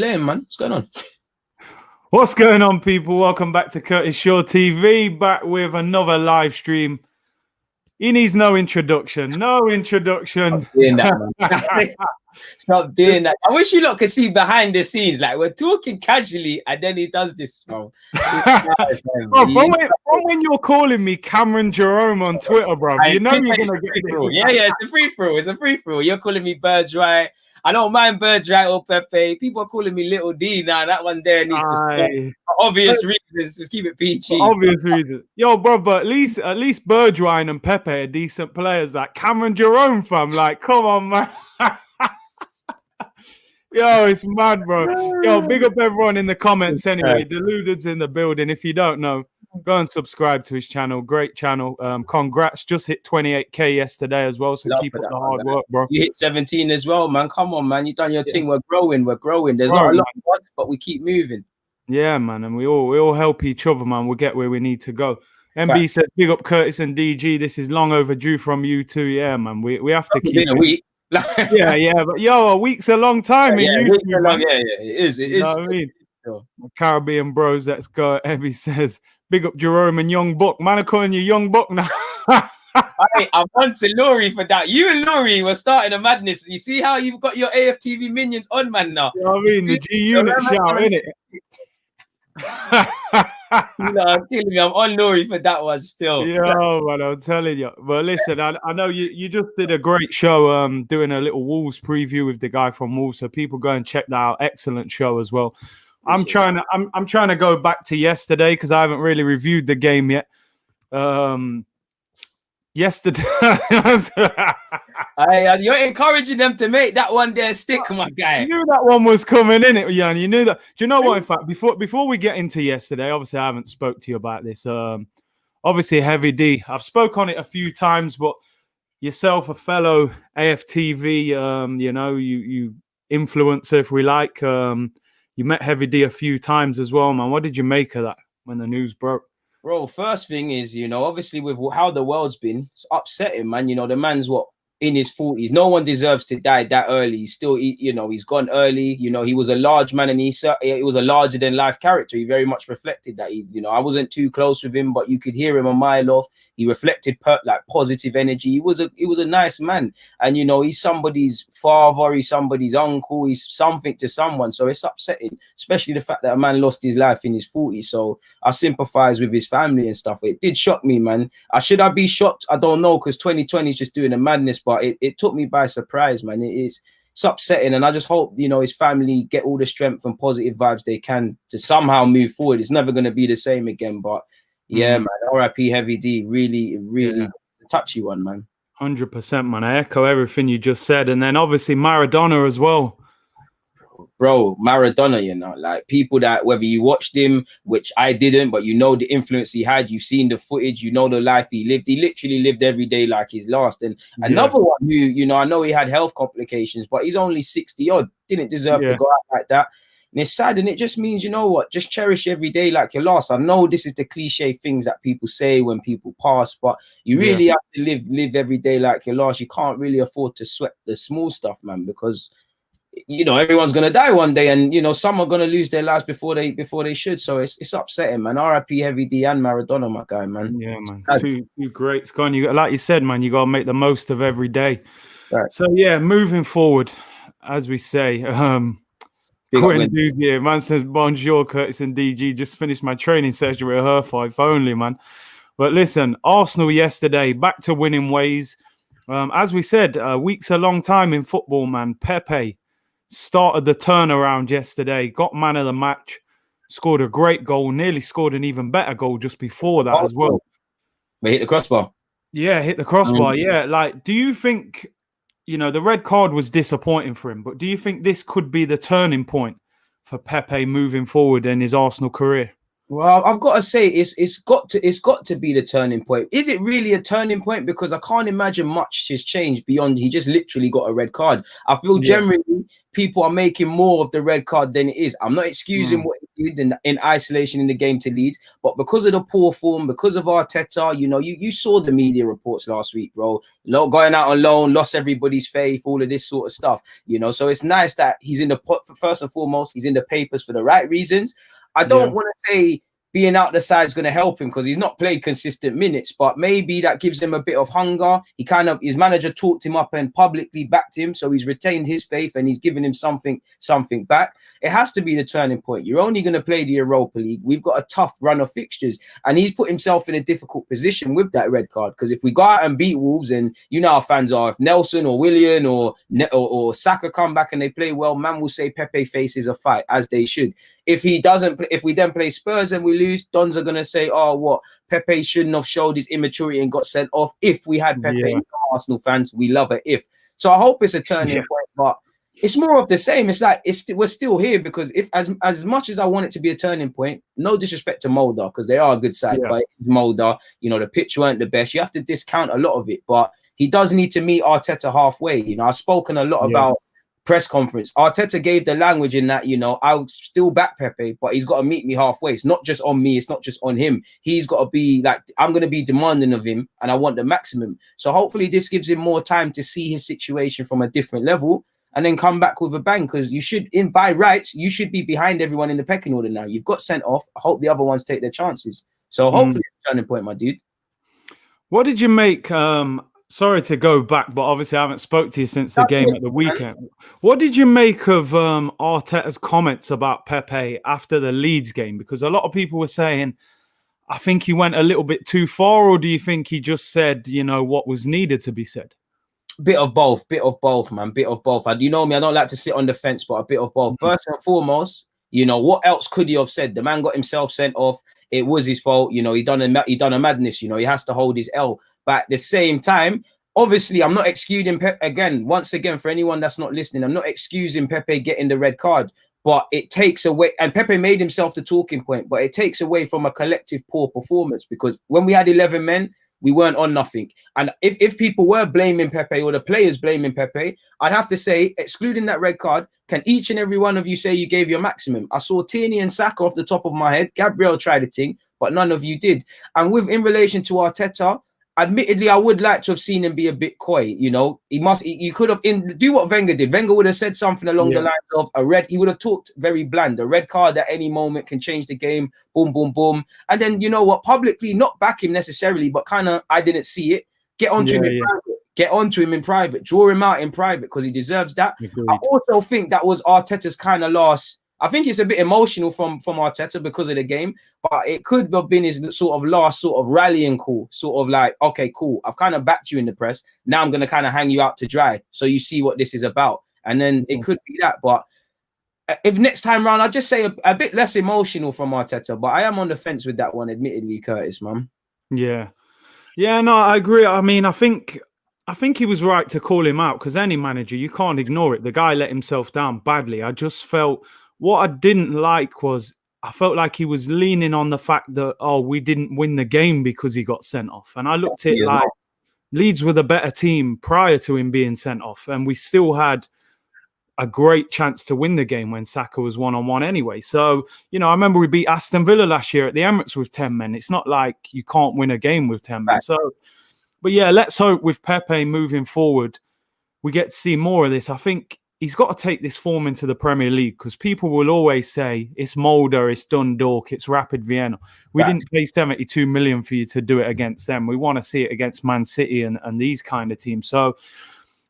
Man, what's going on? What's going on, people? Welcome back to Curtis Shaw TV, back with another live stream. He needs no introduction. No introduction. Stop doing that, man. Stop doing that. I wish you lot could see behind the scenes. Like, we're talking casually, and then he does this, bro. From when you're calling me Cameron Jerome on Twitter, bro, you know you're gonna get this. Yeah, it's a free throw. It's a free throw. You're calling me Birds Right. I don't mind Birds Right or Pepe. People are calling me Little D now. That one there needs to stop. For obvious reasons. Just keep it PG. For obvious reasons. Yo, bro, but at least Bergwijn and Pepe are decent players. Like Cameron Jerome, fam. Like, come on, man. Yo, it's mad, bro. Yo, big up everyone in the comments anyway. Deluded's in the building. If you don't know, go and subscribe to his channel. Great channel. Congrats. Just hit 28K yesterday as well. So keep up the hard work, bro. You hit 17 as well, man. Come on, man. You done your thing. We're growing. There's not a lot of us, but we keep moving. Yeah, man. And we all help each other, man. We'll get where we need to go. MB says, big up Curtis and DG. This is long overdue from you too. Yeah, man. We have to keep a week. yeah, but yo, a week's a long time. It is. You know what I mean? Caribbean bros, let's go. Evie says, big up Jerome and Young Buck. Man, I'm calling you Young Buck now. I'm on to Laurie for that. You and Laurie were starting a madness. You see how you've got your AFTV minions on, man, now? You know what I mean? The G unit shout, innit? I'm killing me. I'm on Laurie for that one still. Yo, man, I'm telling you. But listen, I know you just did a great show doing a little Wolves preview with the guy from Wolves. So people go and check that out. Excellent show as well. I'm trying to go back to yesterday because I haven't really reviewed the game yet. Yesterday, you're encouraging them to make that one there stick, my guy. You knew that one was coming in, Jan. You knew that. Do you know what? In fact, before we get into yesterday, obviously I haven't spoke to you about this. Obviously Heavy D. I've spoke on it a few times, but yourself, a fellow AFTV, you influencer, if we like. You met Heavy D a few times as well, man. What did you make of that when the news broke? Bro, first thing is, obviously with how the world's been, it's upsetting, man. The man's in his 40s. No one deserves to die that early. He's still, he's gone early. He was a large man and he was a larger than life character. He very much reflected that. I wasn't too close with him, but you could hear him a mile off. He reflected like positive energy. He was a nice man, and he's somebody's father. He's somebody's uncle. He's something to someone. So it's upsetting, especially the fact that a man lost his life in his 40s. So I sympathize with his family and stuff. It did shock me, man. Should I be shocked? I don't know, because 2020 is just doing a madness. But it took me by surprise, man. It's upsetting, and I just hope his family get all the strength and positive vibes they can to somehow move forward. It's never going to be the same again, but yeah, man. R.I.P. Heavy D. Really touchy one, man. 100%, man. I echo everything you just said, and then obviously Maradona as well. Bro, Maradona, like people that, whether you watched him, which I didn't, but the influence he had, you've seen the footage, the life he lived. He literally lived every day like his last. And another one who, I know he had health complications, but he's only 60 odd, didn't deserve to go out like that. And it's sad, and it just means, just cherish every day like your last. I know this is the cliche things that people say when people pass, but you really have to live every day like your last. You can't really afford to sweat the small stuff, man, because everyone's gonna die one day, and some are gonna lose their lives before they should. So it's upsetting, man. R.I.P. Heavy D and Maradona, my guy, man. Yeah, man. Two greats gone. Like you said, man, you gotta make the most of every day. Right. So yeah, moving forward, as we say, man says bonjour, Curtis and DG. Just finished my training session with her, if only, man. But listen, Arsenal yesterday back to winning ways. As we said, week's a long time in football, man. Pepe started the turnaround yesterday, got man of the match, scored a great goal, nearly scored an even better goal just before that as well. They hit the crossbar. Yeah, hit the crossbar. Yeah, like, do you think, the red card was disappointing for him, but do you think this could be the turning point for Pepe moving forward in his Arsenal career? Well, I've got to say, it's got to be the turning point. Is it really a turning point? Because I can't imagine much has changed beyond he just literally got a red card. I feel generally people are making more of the red card than it is. I'm not excusing what he did in isolation in the game to Leeds, but because of the poor form, because of Arteta, you saw the media reports last week, bro. Going out on loan, lost everybody's faith, all of this sort of stuff, So it's nice that he's in the first and foremost, he's in the papers for the right reasons. I don't want to say being out the side is going to help him because he's not played consistent minutes, but maybe that gives him a bit of hunger. His manager talked him up and publicly backed him, so he's retained his faith and he's given him something back. It has to be the turning point. You're only going to play the Europa League. We've got a tough run of fixtures, and he's put himself in a difficult position with that red card. Because if we go out and beat Wolves, and how fans are, if Nelson or Willian or Saka come back and they play well, man will say Pepe faces a fight, as they should. If we then play Spurs and we lose, Dons are going to say, oh, what? Pepe shouldn't have showed his immaturity and got sent off. If we had Pepe, Arsenal fans, we love it. So I hope it's a turning point, but it's more of the same. It's like we're still here because if as much as I want it to be a turning point, no disrespect to Molde because they are a good side, but it's Molde. The pitch weren't the best. You have to discount a lot of it, but he does need to meet Arteta halfway. I've spoken a lot about press conference. Arteta gave the language in that, I'll still back Pepe, but he's got to meet me halfway. It's not just on me. It's not just on him. He's got to be like, I'm going to be demanding of him and I want the maximum. So hopefully this gives him more time to see his situation from a different level and then come back with a bang because by rights, you should be behind everyone in the pecking order now. You've got sent off. I hope the other ones take their chances. So hopefully it's a turning point, my dude. What did you make... Sorry to go back, but obviously I haven't spoke to you since the game at the weekend. What did you make of Arteta's comments about Pepe after the Leeds game? Because a lot of people were saying, I think he went a little bit too far, or do you think he just said, what was needed to be said? Bit of both, man. Bit of both. You know me, I don't like to sit on the fence, but a bit of both. First and foremost, what else could he have said? The man got himself sent off. It was his fault. He done a madness. He has to hold his L. But at the same time, obviously, I'm not excusing Pepe once again, for anyone that's not listening, I'm not excusing Pepe getting the red card, but it takes away, and Pepe made himself the talking point, but it takes away from a collective poor performance because when we had 11 men, we weren't on nothing. And if people were blaming Pepe or the players blaming Pepe, I'd have to say, excluding that red card, can each and every one of you say you gave your maximum? I saw Tierney and Saka off the top of my head. Gabriel tried a thing, but none of you did. And in relation to Arteta, admittedly, I would like to have seen him be a bit coy. He could have do what Wenger did. Wenger would have said something along the lines of he would have talked very bland. A red card at any moment can change the game. Boom, boom, boom. And then, publicly, not back him necessarily, but kind of, I didn't see it. Get onto him in private. Get onto him in private. Draw him out in private because he deserves that. Agreed. I also think that was Arteta's kind of last. I think it's a bit emotional from Arteta because of the game, but it could have been his sort of last sort of rallying call, sort of like, okay, cool, I've kind of backed you in the press. Now I'm going to kind of hang you out to dry so you see what this is about. And then it could be that. But if next time round, I'd just say a bit less emotional from Arteta, but I am on the fence with that one, admittedly, Curtis, man. Yeah. Yeah, no, I agree. I mean, I think he was right to call him out because any manager, you can't ignore it. The guy let himself down badly. I just felt... What I didn't like was I felt like he was leaning on the fact that, we didn't win the game because he got sent off. And I looked at it like Leeds were the better team prior to him being sent off. And we still had a great chance to win the game when Saka was one-on-one anyway. So, I remember we beat Aston Villa last year at the Emirates with 10 men. It's not like you can't win a game with 10 men. So, but yeah, let's hope with Pepe moving forward, we get to see more of this. I think he's got to take this form into the Premier League because people will always say it's Molde, it's Dundalk, it's Rapid Vienna. We didn't pay 72 million for you to do it against them. We want to see it against Man City and these kind of teams. So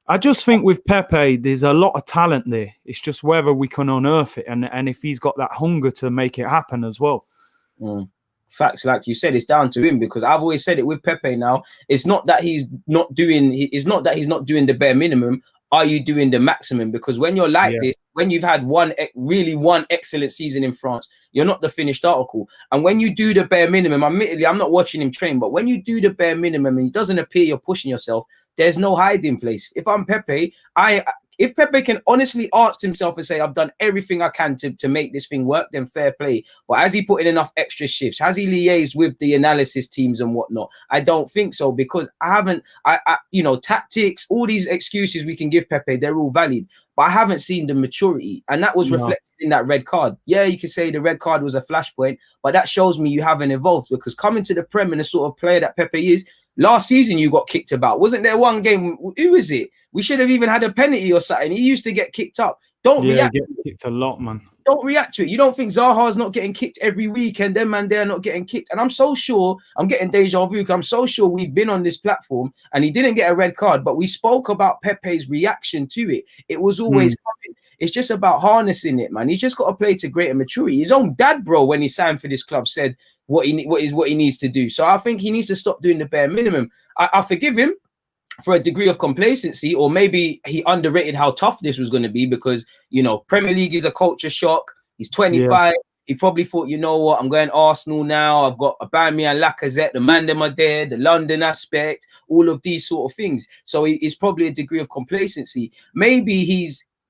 I just think with Pepe, there's a lot of talent there. It's just whether we can unearth it and if he's got that hunger to make it happen as well. Facts, like you said, it's down to him because I've always said it with Pepe now. It's not that he's not doing the bare minimum. Are you doing the maximum? Because when you're like this, when you've had one excellent season in France, you're not the finished article. And when you do the bare minimum, admittedly, I'm not watching him train, but when you do the bare minimum and it doesn't appear you're pushing yourself, there's no hiding place. If I'm Pepe, if Pepe can honestly ask himself and say, I've done everything I can to make this thing work, then fair play. But has he put in enough extra shifts? Has he liaised with the analysis teams and whatnot? I don't think so, because tactics, all these excuses we can give Pepe, they're all valid. But I haven't seen the maturity, and that was reflected in that red card. Yeah, you could say the red card was a flashpoint, but that shows me you haven't evolved, because coming to the Prem and the sort of player that Pepe is, last season you got kicked about. Wasn't there one game? Who is it? We should have even had a penalty or something. He used to get kicked up. Don't react. Get kicked a lot, man. Don't react to it. You don't think Zaha's not getting kicked every week, and them man they're not getting kicked. And I'm so sure, I'm getting deja vu, because I'm so sure we've been on this platform and he didn't get a red card, but we spoke about Pepe's reaction to it. It was always coming. It's just about harnessing it, man. He's just got to play to greater maturity. His own dad, bro, when he signed for this club, said what he needs to do. So I think he needs to stop doing the bare minimum. I forgive him for a degree of complacency, or maybe he underrated how tough this was going to be, because, Premier League is a culture shock. He's 25. Yeah. He probably thought, you know what, I'm going Arsenal now. I've got Aubameyang, Lacazette, the man them are there, the London aspect, all of these sort of things. So it's probably a degree of complacency. Maybe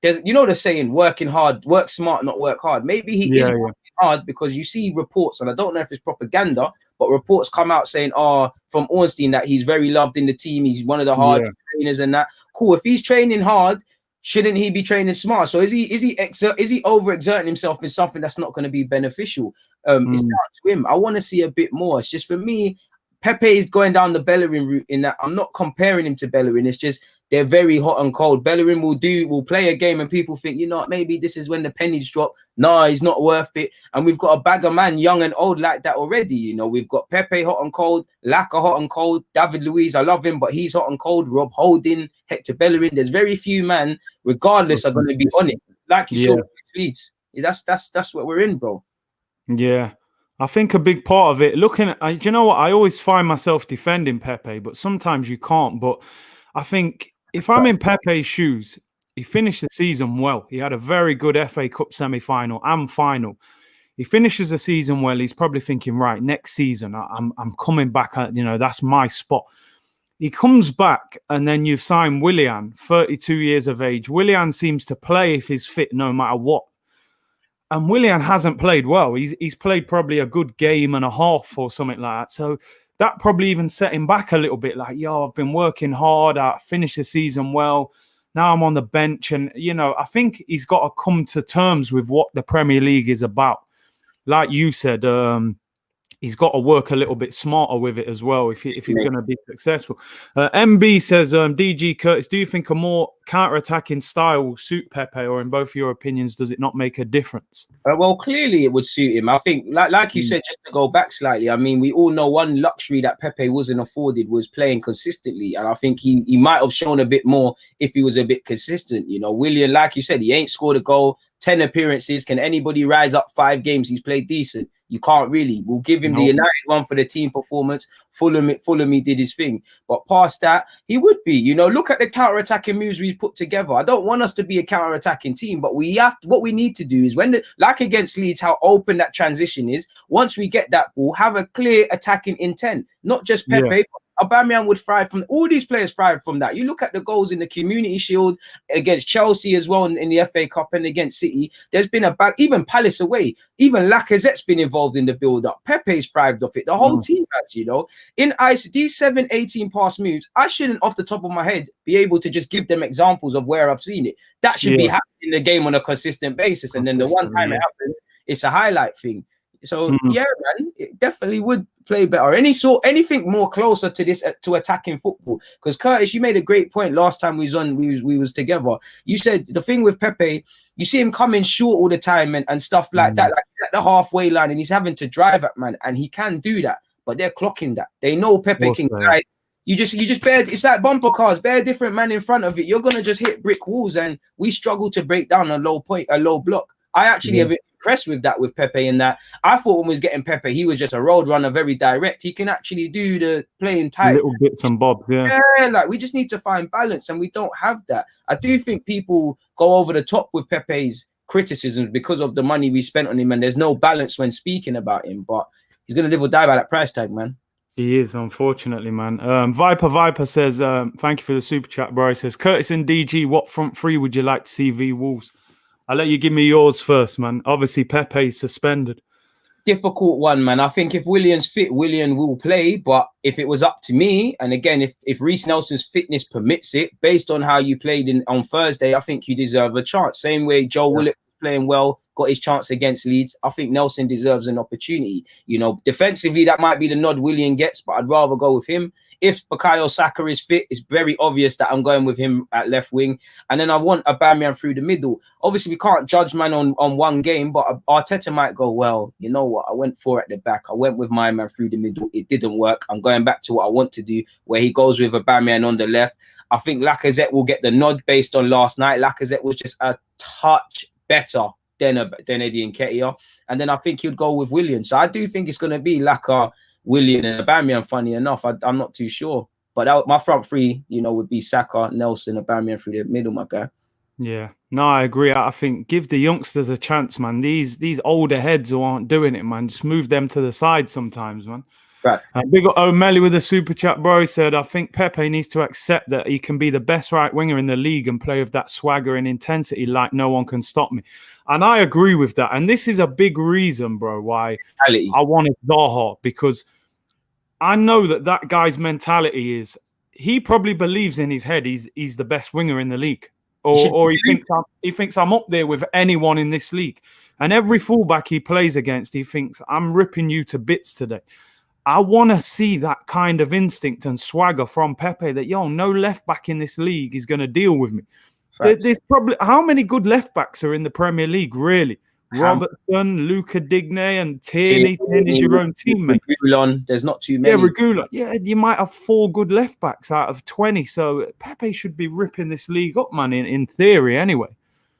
there's the saying, working hard, work smart, not work hard. Maybe he is working hard, because you see reports, and I don't know if it's propaganda, but reports come out saying, from Ornstein, that he's very loved in the team. He's one of the hardest trainers and that. Cool. If he's training hard, shouldn't he be training smart? So is he overexerting himself in something that's not going to be beneficial? It's down to him. I want to see a bit more. It's just, for me, Pepe is going down the Bellerin route, in that I'm not comparing him to Bellerin. It's just they're very hot and cold. Bellerin will play a game and people think, maybe this is when the pennies drop. No, he's not worth it. And we've got a bag of man, young and old, like that already. We've got Pepe hot and cold, Laka hot and cold, David Luiz, I love him, but he's hot and cold. Rob Holding, Hector Bellerin. There's very few man, regardless, are going to be on it. Like you saw with Leeds. That's what we're in, bro. Yeah. I think a big part of it, looking at, you know what, I always find myself defending Pepe, but sometimes you can't. But I think if I'm in Pepe's shoes, he finished the season well. He had a very good FA Cup semi-final and final. He finishes the season well. He's probably thinking, right, next season, I'm coming back. That's my spot. He comes back, and then you've signed Willian, 32 years of age. Willian seems to play if he's fit, no matter what. And Willian hasn't played well. He's played probably a good game and a half or something like that. So that probably even set him back a little bit. Like, I've been working hard. I finished the season well. Now I'm on the bench. And, I think he's got to come to terms with what the Premier League is about. Like you said, he's got to work a little bit smarter with it as well if he's going to be successful. MB says, DG Curtis, do you think a more counter-attacking style will suit Pepe, or in both your opinions, does it not make a difference? Well, clearly it would suit him. I think, like you said, just to go back slightly, I mean, we all know one luxury that Pepe wasn't afforded was playing consistently. And I think he might have shown a bit more if he was a bit consistent. Willian, like you said, he ain't scored a goal, 10 appearances. Can anybody rise up 5 games? He's played decent. You can't really. We'll give him the United one for the team performance. Fulham, he did his thing. But past that, he would be. Look at the counter-attacking moves we put together. I don't want us to be a counter-attacking team, but what we need to do is, like against Leeds, how open that transition is. Once we get that ball, have a clear attacking intent. Not just Pepe, but Aubameyang would thrive from all these players thrive from that. You look at the goals in the Community Shield against Chelsea as well in the FA Cup and against City. There's been even Palace away. Even Lacazette's been involved in the build-up. Pepe's thrived off it. The whole team has, In ice, these 18 pass moves, I shouldn't, off the top of my head, be able to just give them examples of where I've seen it. That should be happening in the game on a consistent basis. And then the one time it happens, it's a highlight thing. So man, it definitely would play better. Anything more closer to this to attacking football. Because Curtis, you made a great point last time we was together. You said the thing with Pepe, you see him coming short all the time and stuff like that, like at the halfway line, and he's having to drive at man, and he can do that. But they're clocking that. They know Pepe can guide. You just bear. It's like bumper cars. Bear a different man in front of it. You're gonna just hit brick walls, and we struggle to break down a low block. I actually have been impressed with that with Pepe, in that I thought when we was getting Pepe, he was just a road runner, very direct. He can actually do the playing tight, little bits and bobs. Yeah, like we just need to find balance, and we don't have that. I do think people go over the top with Pepe's criticisms because of the money we spent on him, and there's no balance when speaking about him. But he's gonna live or die by that price tag, man. He is, unfortunately, man. Viper says, thank you for the super chat, bro. He says, Curtis and DG, what front three would you like to see v Wolves? I'll let you give me yours first, man. Obviously, Pepe is suspended. Difficult one, man. I think if Willian's fit, Willian will play. But if it was up to me, and again, if Reece Nelson's fitness permits it, based on how you played on Thursday, I think you deserve a chance. Same way Joe Willock playing well, got his chance against Leeds. I think Nelson deserves an opportunity. You know, defensively, that might be the nod Willian gets, but I'd rather go with him. If Bukayo Saka is fit, it's very obvious that I'm going with him at left wing. And then I want Aubameyang through the middle. Obviously, we can't judge man on one game, but Arteta might go, well, you know what? I went 4 at the back. I went with my man through the middle. It didn't work. I'm going back to what I want to do, where he goes with Aubameyang on the left. I think Lacazette will get the nod based on last night. Lacazette was just a touch better than Eddie Nketiah. And then I think he'd go with Willian. So I do think it's going to be Laka, Willian and Aubameyang, funny enough. I'm not too sure. But my front three, you know, would be Saka, Nelson, Aubameyang through the middle, my guy. Yeah. No, I agree. I think give the youngsters a chance, man. These older heads who aren't doing it, man, just move them to the side sometimes, man. Right. Big up O'Malley with a super chat, bro. He said, I think Pepe needs to accept that he can be the best right winger in the league and play with that swagger and intensity like no one can stop me. And I agree with that. And this is a big reason, bro, why I wanted Zaha, because I know that guy's mentality is he probably believes in his head he's the best winger in the league. Or he thinks I'm up there with anyone in this league. And every fullback he plays against, he thinks, I'm ripping you to bits today. I want to see that kind of instinct and swagger from Pepe that, no left back in this league is going to deal with me. There's probably, how many good left backs are in the Premier League, really? Robertson, Luca Digne, and Tierney is your own teammate. Reguilon, there's not too many. Yeah, Reguilon. Yeah, you might have 4 good left backs out of 20. So Pepe should be ripping this league up, man, in theory anyway.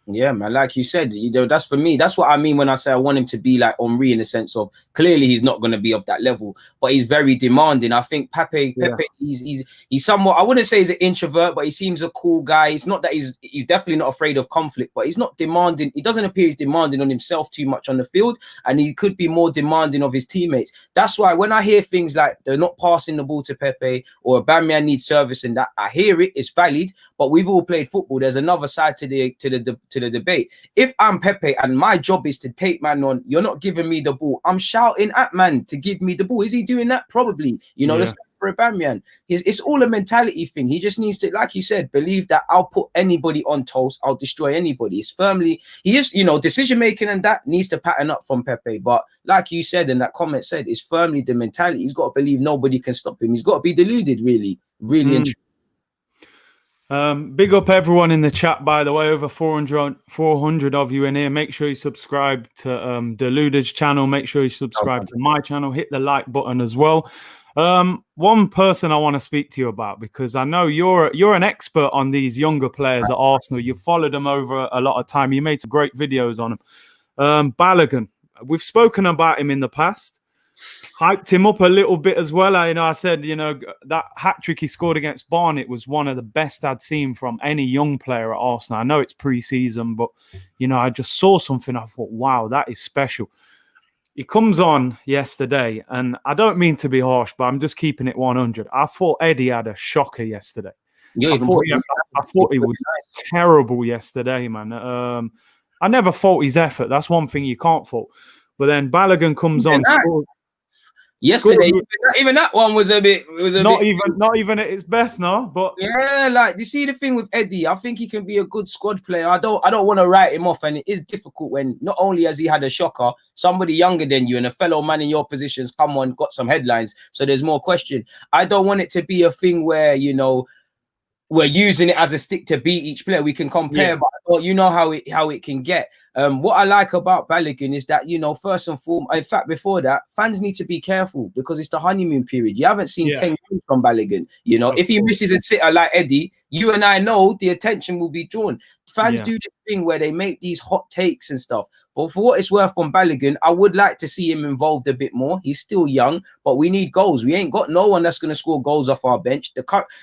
Yeah, man. Like you said, that's for me. That's what I mean when I say I want him to be like Henry, in the sense of clearly he's not going to be of that level, but he's very demanding. I think Pepe, he's somewhat, I wouldn't say he's an introvert, but he seems a cool guy. It's not that he's definitely not afraid of conflict, but he's not demanding. He doesn't appear he's demanding on himself too much on the field, and he could be more demanding of his teammates. That's why when I hear things like they're not passing the ball to Pepe or Aubameyang needs service, and that I hear it's valid, but we've all played football. There's another side to the debate. If I'm Pepe and my job is to take man on, you're not giving me the ball, I'm shouting at man to give me the ball. Is he doing that? Probably. Let's for Aubameyang. It's all a mentality thing. He just needs to, like you said, believe that I'll put anybody on toast, I'll destroy anybody. It's firmly, he is, decision making, and that needs to pattern up from Pepe. But like you said, and that comment said, it's firmly the mentality. He's got to believe nobody can stop him. He's got to be deluded, really and big up everyone in the chat, by the way. Over 400 of you in here. Make sure you subscribe to Deluded's channel. Make sure you subscribe to my channel. Hit the like button as well. One person I want to speak to you about, because I know you're an expert on these younger players at Arsenal. You followed them over a lot of time. You made some great videos on them. Balogun, we've spoken about him in the past. Hyped him up a little bit as well. I said, that hat-trick he scored against Barnet was one of the best I'd seen from any young player at Arsenal. I know it's pre-season, but, I just saw something. I thought, wow, that is special. He comes on yesterday, and I don't mean to be harsh, but I'm just keeping it 100. I thought Eddie had a shocker yesterday. I thought he was terrible yesterday, man. I never fault his effort. That's one thing you can't fault. But then Balogun comes on. Yesterday, even that one was a bit. Not even at its best, no. But yeah, like you see the thing with Eddie, I think he can be a good squad player. I don't want to write him off, and it is difficult when not only has he had a shocker, somebody younger than you and a fellow man in your positions come on, got some headlines, so there's more question. I don't want it to be a thing where we're using it as a stick to beat each player. We can compare, but how it can get. What I like about Balogun is that, first and foremost, in fact, before that, fans need to be careful because it's the honeymoon period. You haven't seen 10 goals from Balogun. If he misses a sitter like Eddie, you and I know the attention will be drawn. Fans Yeah. do this thing where they make these hot takes and stuff. But for what it's worth on Balogun, I would like to see him involved a bit more. He's still young, but we need goals. We ain't got no one that's going to score goals off our bench.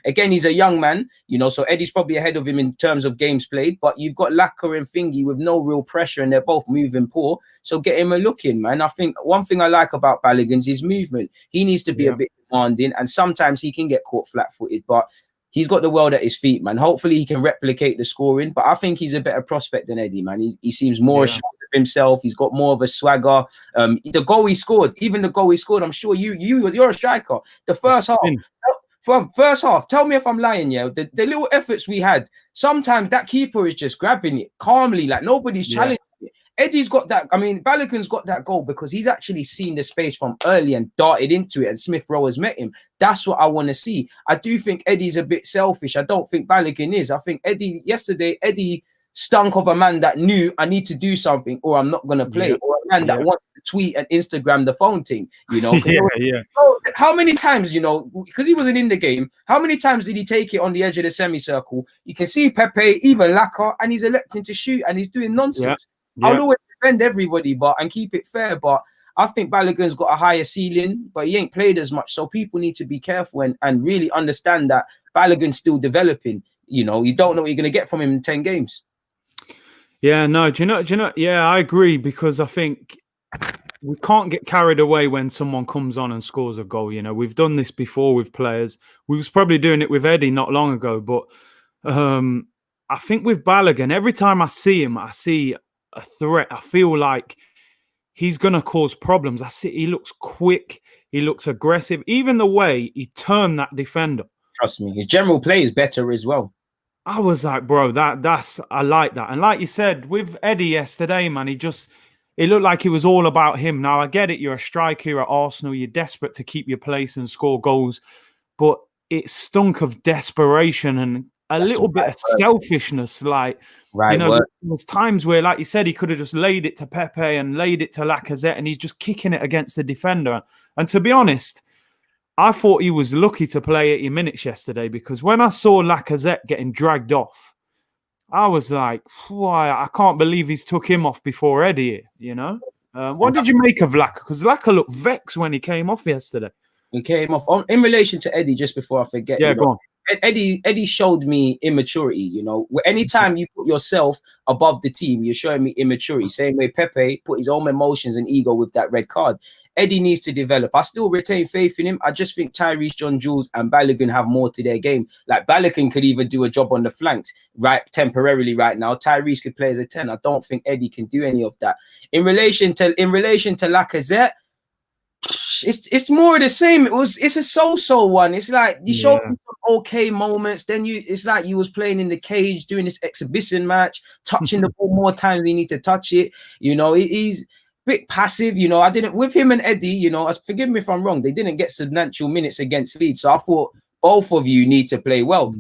Again, he's a young man, you know, so Eddie's probably ahead of him in terms of games played. But you've got Laka and Thingy with no real pressure, and they're both moving poor. So get him a look in, man. I think one thing I like about Balogun's his movement. He needs to be a bit demanding, and sometimes he can get caught flat-footed, but he's got the world at his feet, man. Hopefully he can replicate the scoring, but I think he's a better prospect than Eddie, man. He seems more assured of himself. He's got more of a swagger. The goal he scored, I'm sure you're a striker. The first half, tell me if I'm lying, yeah. The little efforts we had, sometimes that keeper is just grabbing it calmly, like nobody's challenging it. Eddie's got that. I mean, Balogun's got that goal because he's actually seen the space from early and darted into it, and Smith Rowe has met him. That's what I want to see. I do think Eddie's a bit selfish. I don't think Balogun is. I think Eddie stunk of a man that knew I need to do something or I'm not going to play, or a man that wants to tweet and Instagram the phone thing, you know. How many times, you know, because he wasn't in the game, how many times did he take it on the edge of the semicircle? You can see Pepe, even Laka, and he's electing to shoot and he's doing nonsense. I'll always defend everybody, and keep it fair. But I think Balogun's got a higher ceiling, but he ain't played as much. So people need to be careful and really understand that Balogun's still developing. You know, you don't know what you're going to get from him in 10 games. Yeah, no, do you know? Yeah, I agree, because I think we can't get carried away when someone comes on and scores a goal. You know, we've done this before with players. We was probably doing it with Eddie not long ago, but I think with Balogun, every time I see him, I see a threat. I feel like he's going to cause problems. I see he looks quick. He looks aggressive. Even the way he turned that defender. Trust me, his general play is better as well. I was like, bro, I like that. And like you said, with Eddie yesterday, man, it looked like it was all about him. Now, I get it. You're a striker, you're at Arsenal. You're desperate to keep your place and score goals. But it stunk of desperation and a little bit of selfishness. Like, you know, there was times where, like you said, he could have just laid it to Pepe and laid it to Lacazette, and he's just kicking it against the defender. And to be honest, I thought he was lucky to play 80 minutes yesterday, because when I saw Lacazette getting dragged off, I was like, why? I can't believe he's took him off before Eddie, you know? What did you make of Laka? Because Laka looked vexed when he came off yesterday. He came off in relation to Eddie, just before I forget. Yeah, go on. Eddie showed me immaturity, you know. Anytime you put yourself above the team, you're showing me immaturity. Same way Pepe put his own emotions and ego with that red card. Eddie needs to develop. I still retain faith in him. I just think Tyrese, John Jules, and Balogun have more to their game. Like, Balogun could even do a job on the flanks, right? Temporarily right now. Tyrese could play as a 10. I don't think Eddie can do any of that. In relation to Lacazette, it's more of the same. It's a so-so one. It's like you showed me some okay moments, then it's like you was playing in the cage, doing this exhibition match, touching the ball more times than you need to touch it. You know, he's a bit passive. You know, I didn't with him and Eddie. You know, forgive me if I'm wrong. They didn't get substantial minutes against Leeds, so I thought both of you need to play well.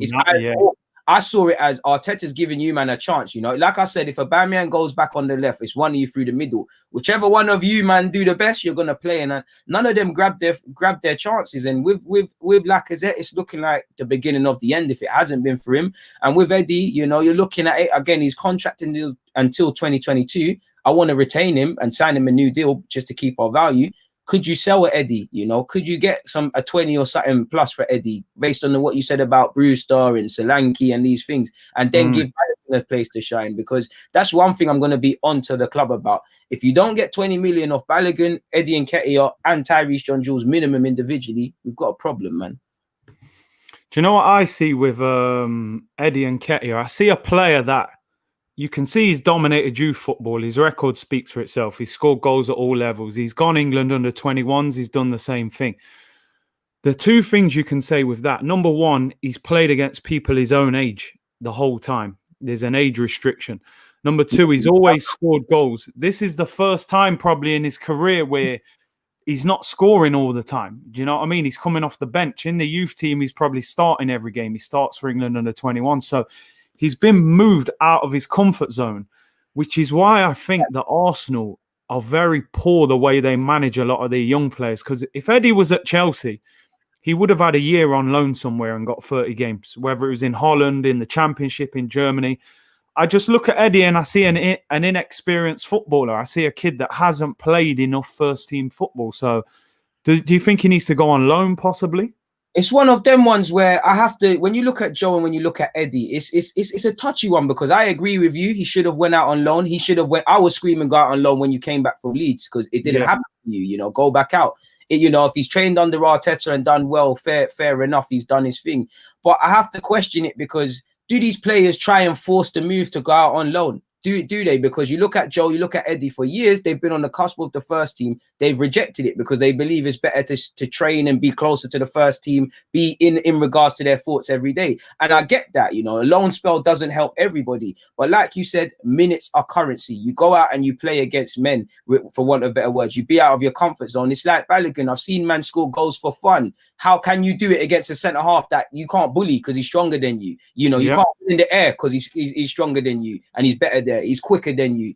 I saw it as Arteta's giving you, man, a chance. You know, like I said, if Aubameyang goes back on the left, it's one of you through the middle. Whichever one of you, man, do the best, you're gonna play. And none of them grab their chances. And with Lacazette, it's looking like the beginning of the end if it hasn't been for him. And with Eddie, you know, you're looking at it again. He's contracted until 2022. I want to retain him and sign him a new deal just to keep our value. Could you sell Eddie? You know, could you get a 20 or something plus for Eddie based on what you said about Brewster and Solanke and these things, and then give Balogun a place to shine? Because that's one thing I'm going to be onto the club about. If you don't get 20 million off Balogun, Eddie and Nketiah and Tyrese John Jules minimum individually, we've got a problem, man. Do you know what I see with Eddie and Nketiah? I see a player that you can see he's dominated youth football. His record speaks for itself. He's scored goals at all levels. He's gone England under 21s. He's done the same thing. The two things you can say with that. Number one, he's played against people his own age the whole time. There's an age restriction. Number two, he's always scored goals. This is the first time probably in his career where he's not scoring all the time. Do you know what I mean? He's coming off the bench. In the youth team, he's probably starting every game. He starts for England under 21. So he's been moved out of his comfort zone, which is why I think that Arsenal are very poor the way they manage a lot of their young players. Because if Eddie was at Chelsea he would have had a year on loan somewhere and got 30 games, whether it was in Holland, in the Championship, in Germany. I just look at Eddie and I see an inexperienced footballer. I see a kid that hasn't played enough first-team football. So do you think he needs to go on loan possibly? It's one of them ones where I have to, when you look at Joe and when you look at Eddie, it's a touchy one, because I agree with you. He should have went out on loan. He should have I was screaming go out on loan when you came back from Leeds, because it didn't happen to you, go back out. If he's trained under Arteta and done well, fair enough, he's done his thing. But I have to question it, because do these players try and force the move to go out on loan? Do they? Because you look at Joe, you look at Eddie, for years they've been on the cusp of the first team. They've rejected it because they believe it's better to train and be closer to the first team, be in regards to their thoughts every day. And I get that, a loan spell doesn't help everybody. But like you said, minutes are currency. You go out and you play against men, for want of better words. You be out of your comfort zone. It's like Balogun. I've seen man score goals for fun. How can you do it against a centre half that you can't bully because he's stronger than you? You can't put in the air because he's stronger than you and he's better there. He's quicker than you.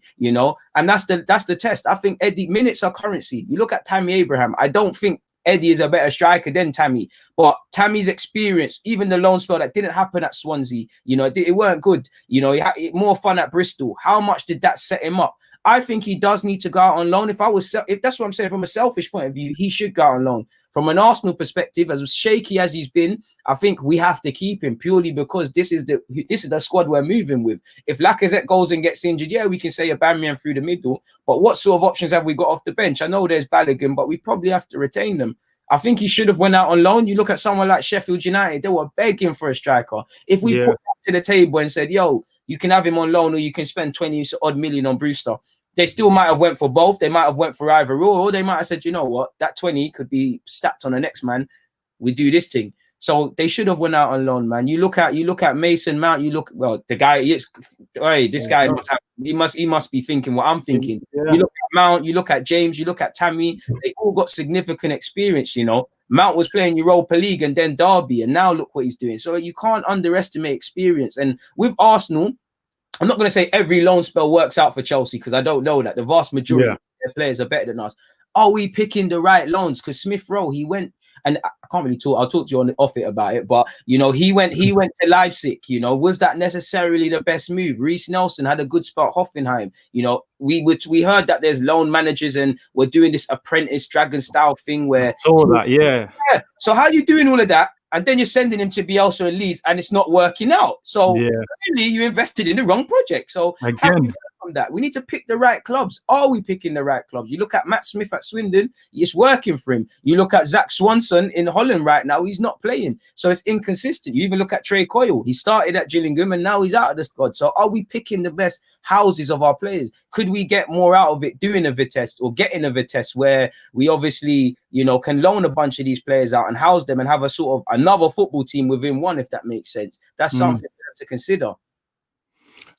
And that's the test. I think Eddie, minutes are currency. You look at Tammy Abraham. I don't think Eddie is a better striker than Tammy, but Tammy's experience, even the loan spell that didn't happen at Swansea, it weren't good. He had more fun at Bristol. How much did that set him up? I think he does need to go out on loan. If that's what I'm saying, from a selfish point of view, he should go out on loan. From an Arsenal perspective, as shaky as he's been, I think we have to keep him, purely because this is the squad we're moving with. If Lacazette goes and gets injured, we can say Aubameyang through the middle. But what sort of options have we got off the bench? I know there's Balogun, but we probably have to retain them. I think he should have went out on loan. You look at someone like Sheffield United, they were begging for a striker. If we put that to the table and said, yo, you can have him on loan or you can spend 20 odd million on Brewster, they still might have went for both. They might have went for either or they might have said, you know what, that 20 could be stacked on the next man. We do this thing. So they should have went out on loan, man. You look at Mason Mount. The guy. This guy must be thinking what I'm thinking. Yeah. You look at Mount. You look at James. You look at Tammy. They all got significant experience. Mount was playing Europa League and then Derby, and now look what he's doing. So you can't underestimate experience. And with Arsenal, I'm not going to say every loan spell works out for Chelsea, because I don't know that. The vast majority of their players are better than us. Are we picking the right loans? Because Smith Rowe, he went, and I can't really talk. I'll talk to you off it about it. But he went to Leipzig. Was that necessarily the best move? Reece Nelson had a good spot. Hoffenheim. We heard that there's loan managers and we're doing this apprentice dragon style thing where. Yeah. So how are you doing all of that? And then you're sending him to Bielsa and Leeds, and it's not working out. So really, you invested in the wrong project. So again, from that, we need to pick the right clubs. Are we picking the right clubs? You look at Matt Smith at Swindon, it's working for him. You look at Zach Swanson in Holland right now, he's not playing. So it's inconsistent. You even look at Trey Coyle. He started at Gillingham and now he's out of the squad. So are we picking the best houses of our players? Could we get more out of it doing a Vitesse or getting a Vitesse where we obviously, can loan a bunch of these players out and house them and have a sort of another football team within one, if that makes sense? That's something to consider.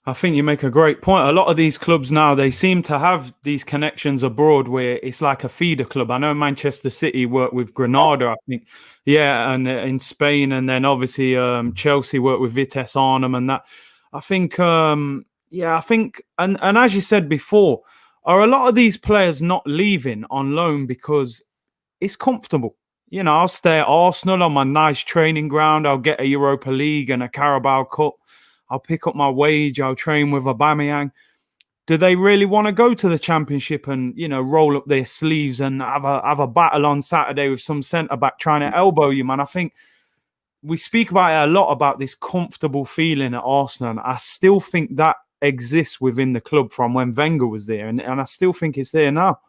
I think you make a great point. A lot of these clubs now, they seem to have these connections abroad where it's like a feeder club. I know Manchester City work with Granada, I think. Yeah, and in Spain. And then obviously Chelsea work with Vitesse Arnhem and that. I think, and as you said before, are a lot of these players not leaving on loan because it's comfortable? I'll stay at Arsenal on my nice training ground. I'll get a Europa League and a Carabao Cup. I'll pick up my wage. I'll train with Aubameyang. Do they really want to go to the Championship and, roll up their sleeves and have a battle on Saturday with some centre-back trying to elbow you, man? I think we speak about it a lot, about this comfortable feeling at Arsenal. And I still think that exists within the club from when Wenger was there. And I still think it's there now.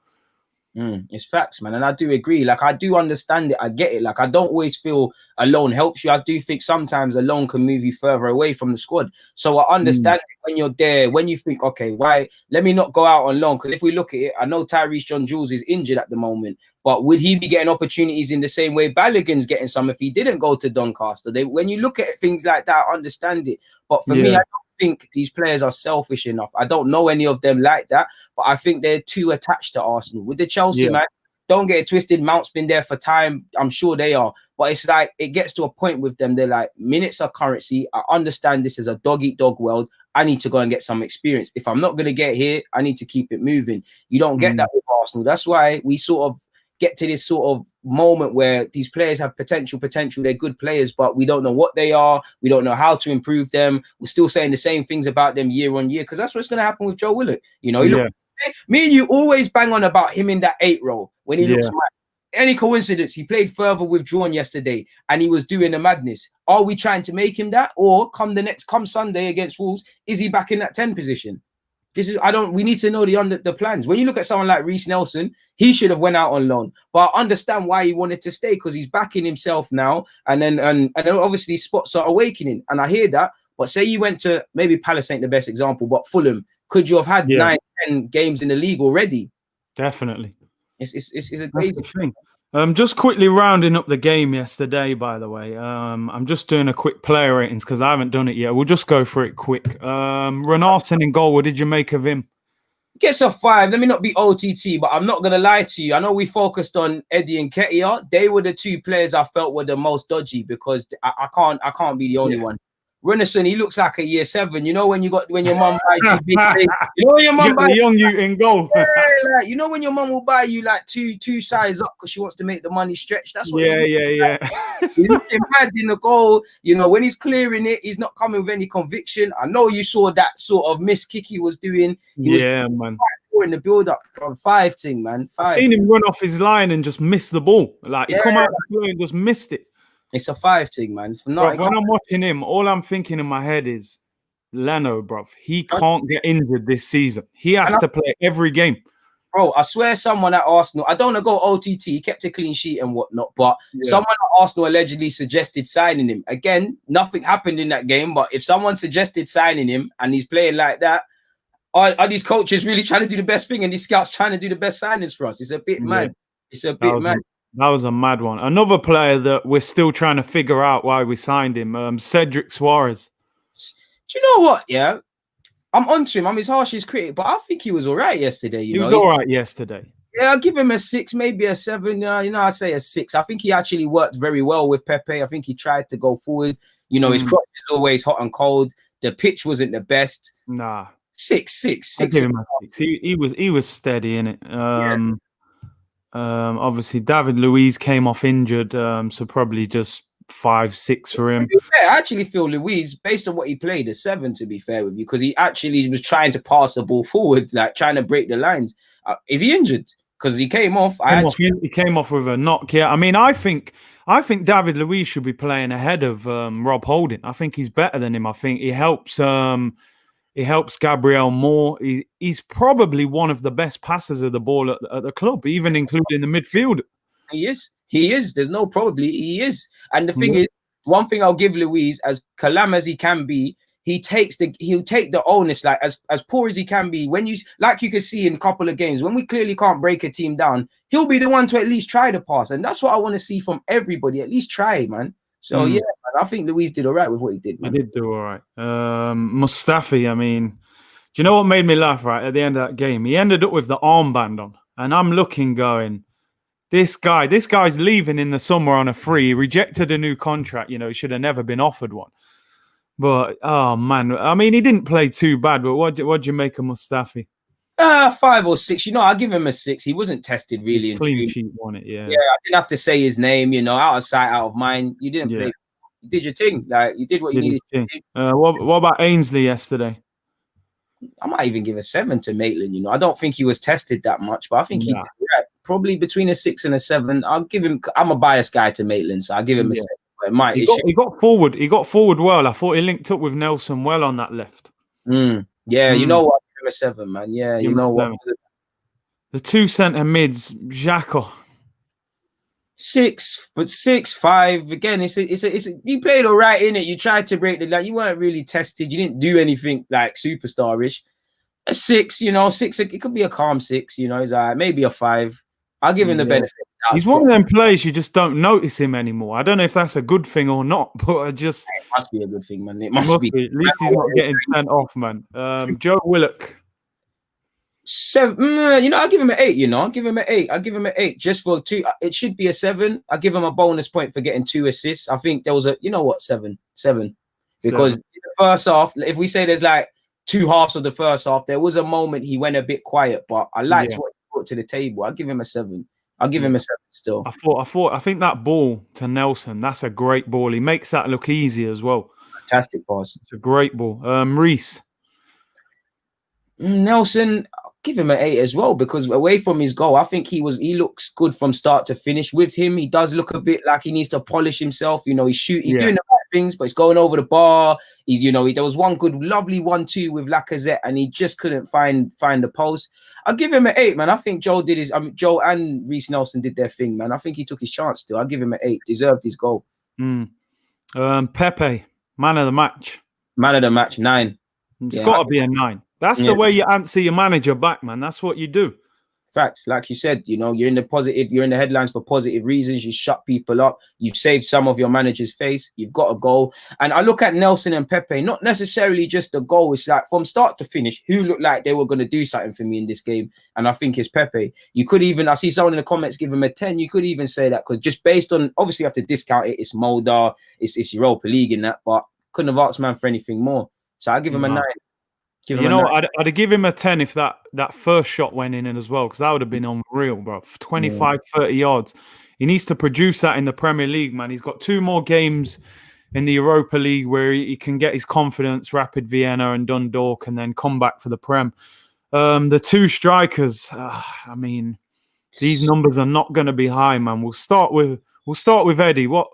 It's facts, man. And I do agree. Like, I do understand it. I get it. Like, I don't always feel alone helps you. I do think sometimes alone can move you further away from the squad. So I understand it when you're there, when you think, okay, why? Let me not go out on loan. Because if we look at it, I know Tyrese John-Jules is injured at the moment. But would he be getting opportunities in the same way Balogun's getting some if he didn't go to Doncaster? When you look at things like that, I understand it. But for me, I don't think these players are selfish enough. I don't know any of them like that, but I think they're too attached to Arsenal. With the Chelsea, man, don't get it twisted. Mount's been there for time. I'm sure they are. But it's like, it gets to a point with them. They're like, minutes are currency. I understand this is a dog-eat-dog world. I need to go and get some experience. If I'm not going to get here, I need to keep it moving. You don't get that with Arsenal. That's why we sort of get to this sort of moment where these players have potential. They're good players, but we don't know what they are. We don't know how to improve them. We're still saying the same things about them year on year, because that's what's going to happen with Joe Willock. You know, me and you always bang on about him in that 8 role when he looks mad. Any coincidence, he played further withdrawn yesterday and he was doing the madness. Are we trying to make him that? Or come Sunday against Wolves, is he back in that 10 position? We need to know the plans. When you look at someone like Reece Nelson, he should have went out on loan. But I understand why he wanted to stay, because he's backing himself now. And then obviously spots are awakening. And I hear that. But say you went to, maybe Palace ain't the best example, but Fulham, could you have had 9, 10 games in the league already? Definitely. It's a crazy thing. Just quickly rounding up the game yesterday, by the way. I'm just doing a quick player ratings because I haven't done it yet. We'll just go for it quick. Renarson in goal, what did you make of him? Gets a 5. Let me not be OTT, but I'm not going to lie to you. I know we focused on Eddie and Nketiah. They were the 2 players I felt were the most dodgy, because I can't be the only one. Renarson, he looks like a year 7. You know when your mum buys you big thing. You know when your mum buys the young you in goal. You know when your mum will buy you like two size up because she wants to make the money stretch. That's what. He's looking mad in the goal. You know, when he's clearing it, he's not coming with any conviction. I know you saw that sort of miss kick he was doing. Man. In the build up on 5 thing, man. 5. I've seen him run off his line and just miss the ball. Like he come out the play and just missed it. It's a 5 thing, man. When I'm watching him, all I'm thinking in my head is Leno, bruv. He can't get injured this season. He has to play every game. Bro, I swear someone at Arsenal, I don't want to go OTT, he kept a clean sheet and whatnot, but someone at Arsenal allegedly suggested signing him. Again, nothing happened in that game, but if someone suggested signing him and he's playing like that, are these coaches really trying to do the best thing and these scouts trying to do the best signings for us? It's a bit mad. It's a bit mad. That was a mad one. Another player that we're still trying to figure out why we signed him, Cedric Suarez. Do you know what? Yeah, I'm onto him. I'm his harshest critic, but I think he was all right yesterday. He was all right yesterday. Yeah, I'll give him a 6, maybe a 7. I say a 6. I think he actually worked very well with Pepe. I think he tried to go forward. You know, his cross is always hot and cold. The pitch wasn't the best. Nah. 6. I give him a 6. He was steady in it. Obviously, David Luiz came off injured, so probably just 5, 6 for him. I actually feel Luiz, based on what he played, a 7, to be fair with you, because he actually was trying to pass the ball forward, like trying to break the lines. Is he injured? Because he came off. He came off with a knock. Yeah, I mean, I think David Luiz should be playing ahead of Rob Holding. I think he's better than him. I think he helps. He helps Gabriel more. He's probably one of the best passers of the ball at the club, even including the midfield. He is. There's no probably. He is. And the thing is, one thing I'll give Luiz, as calm as he can be, he'll take the onus. Like as poor as he can be, when you could see in a couple of games when we clearly can't break a team down, he'll be the one to at least try to pass, and that's what I want to see from everybody. At least try, man. So yeah, man, I think Luiz did all right with what he did, man. He did do all right. Mustafi, I mean, do you know what made me laugh, right? At the end of that game, he ended up with the armband on. And I'm looking going, this guy's leaving in the summer on a free. He rejected a new contract. You know, he should have never been offered one. But, oh, man. I mean, he didn't play too bad, but what'd you make of Mustafi? 5 or 6. You know, I'll give him a 6. He wasn't tested really. Clean sheet on it, yeah. Yeah, I didn't have to say his name, you know, out of sight, out of mind. You didn't play. You did your thing. Like, you did what you needed to do. What about Ainsley yesterday? I might even give a 7 to Maitland, you know. I don't think he was tested that much, but I think he did right. Probably between a 6 and a 7. I'll give him. I'm a biased guy to Maitland, so I'll give him a 7. But he got forward. He got forward well. I thought he linked up with Nelson well on that left. Yeah, you know what? I'll give him a 7, man. Yeah, you know what? The 2 centre mids, Xhaka. 6, but 6, 5 again. It's a. You played all right in it. You tried to break the line. You weren't really tested. You didn't do anything like superstarish. A 6, you know, 6. It could be a calm 6. You know, it's maybe a 5. I'll give him the benefit. He's one of them players you just don't notice him anymore. I don't know if that's a good thing or not, but it must be a good thing, man. It must be. At least he's not getting sent off, man. Joe Willock. 7. You know, I'll give him an 8. You know, I'll give him an 8 just for 2. It should be a 7. I'll give him a bonus point for getting 2 assists. I think there was 7 because in the first half, if we say there's like 2 halves of the first half, there was a moment he went a bit quiet, but I liked what he brought to the table. I'll give him a 7. I'll give him a 7 Still, I think that ball to Nelson, that's a great ball. He makes that look easy as well. fantastic pass. It's a great ball. Reese. Nelson, I'll give him an 8 as well, because away from his goal, I think he looks good from start to finish. With him, he does look a bit like he needs to polish himself. You know, he's doing the right things, but he's going over the bar. He's, you know, there was one good, lovely 1-2 with Lacazette, and he just couldn't find the post. I'll give him an 8, man. I think Joe and Reece Nelson did their thing, man. I think he took his chance still. I'll give him an 8. Deserved his goal. Pepe, man of the match. Man of the match, 9. It's got to be a 9. That's the way you answer your manager back, man. That's what you do. Facts. Like you said, you know, you're in the headlines for positive reasons. You shut people up. You've saved some of your manager's face. You've got a goal. And I look at Nelson and Pepe, not necessarily just the goal. It's like from start to finish, who looked like they were going to do something for me in this game. And I think it's Pepe. You could even, I see someone in the comments give him a 10. You could even say that, because just based on, obviously you have to discount it. It's Molde, it's Europa League in that, but couldn't have asked man for anything more. So I'll give him a 9. You know, I'd give him a 10 if that first shot went in as well, because that would have been unreal, bro. 25, 30 yards. He needs to produce that in the Premier League, man. He's got 2 more games in the Europa League where he can get his confidence, Rapid Vienna and Dundalk, and then come back for the Prem. The 2 strikers, I mean, these numbers are not going to be high, man. We'll start with Eddie. What?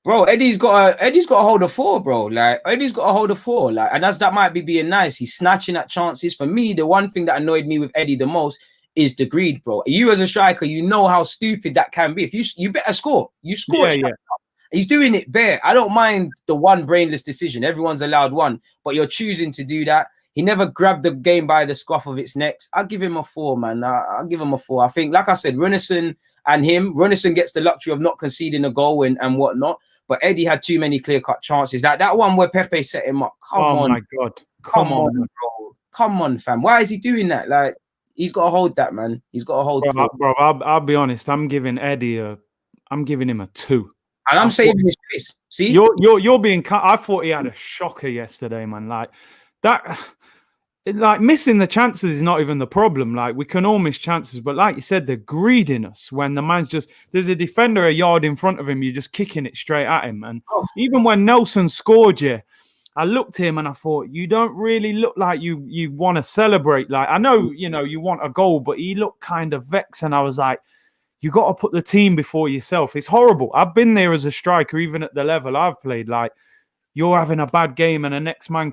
Bro, Eddie's got to hold a 4, bro. Like, Eddie's got to hold a 4. Like, and that might be being nice. He's snatching at chances. For me, the one thing that annoyed me with Eddie the most is the greed, bro. You as a striker, you know how stupid that can be. If you better score. You score. Yeah. He's doing it bare. I don't mind the one brainless decision. Everyone's allowed one, but you're choosing to do that. He never grabbed the game by the scruff of its neck. I'll give him a 4, man. I'll give him a 4. I think, like I said, Runnison gets the luxury of not conceding a goal and whatnot. But Eddie had too many clear-cut chances. That one where Pepe set him up. Come on. Oh, my God. Come on, bro. Come on, fam. Why is he doing that? Like, he's got to hold that, man. He's got to hold it. Bro, I'll be honest. I'm giving him a 2. And I'm saving his face. See? You're being... I thought he had a shocker yesterday, man. Like, that... Like, missing the chances is not even the problem. Like, we can all miss chances, but like you said, the greediness when the man's just, there's a defender a yard in front of him, you're just kicking it straight at him. And even when Nelson scored I looked at him and I thought, you don't really look like you want to celebrate. Like, I know, you know, you want a goal, but he looked kind of vexed. And I was like, you got to put the team before yourself. It's horrible. I've been there as a striker, even at the level I've played. Like, you're having a bad game and the next man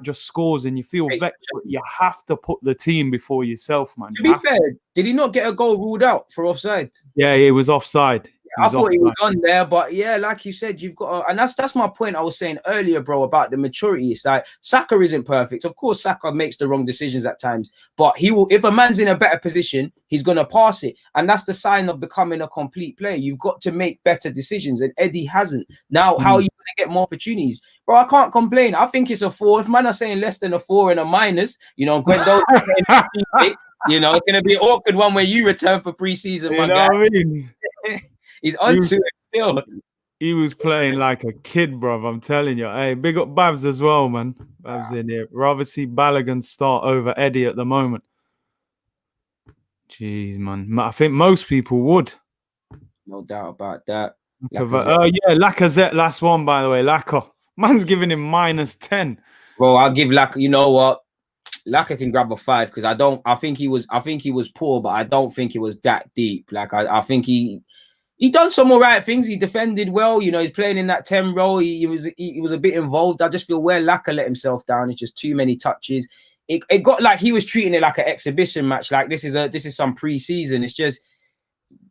just scores and you feel vexed. You have to put the team before yourself, man. To be fair, did he not get a goal ruled out for offside? Yeah, he was offside. I thought he was on there, but yeah, like you said, you've got to, and that's my point I was saying earlier, bro, about the maturity. It's like Saka isn't perfect. Of course, Saka makes the wrong decisions at times, but he will, if a man's in a better position, he's gonna pass it. And that's the sign of becoming a complete player. You've got to make better decisions, and Eddie hasn't. Now, how are you gonna get more opportunities? Bro, I can't complain. I think it's a 4. If man are saying less than a 4 and a minus, you know, Gwendolyn, you know, it's gonna be an awkward one where you return for preseason, my guy. What I mean? He's onto it still. He was playing like a kid, bro. I'm telling you. Hey, big up Babs as well, man. Babs in here. Rather see Balogun start over Eddie at the moment. Jeez, man. I think most people would. No doubt about that. Lacazette, last one, by the way. Lacazette. Man's giving him -10. Bro, I'll give Lacazette. You know what? Lacazette can grab a 5 because I think he was poor, but I don't think it was that deep. Like I think he done some all right things. He defended well. You know, he's playing in that 10 role. He was a bit involved. I just feel where Lacazette let himself down, it's just too many touches. It got like he was treating it like an exhibition match. Like this is some pre-season. It's just,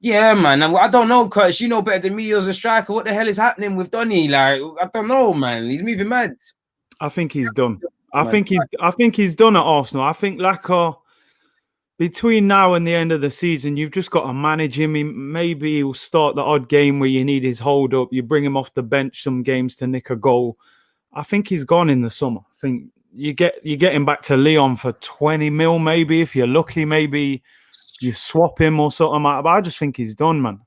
yeah, man. I don't know, Curtis. You know better than me as a striker. What the hell is happening with Donny? Like, I don't know, man. He's moving mad. I think he's done. I think he's done at Arsenal. I think Lacazette, between now and the end of the season, you've just got to manage him. Maybe he'll start the odd game where you need his hold up. You bring him off the bench some games to nick a goal. I think he's gone in the summer. I think you get him back to Lyon for 20 mil, maybe if you're lucky. Maybe you swap him or something like that. But I just think he's done, man.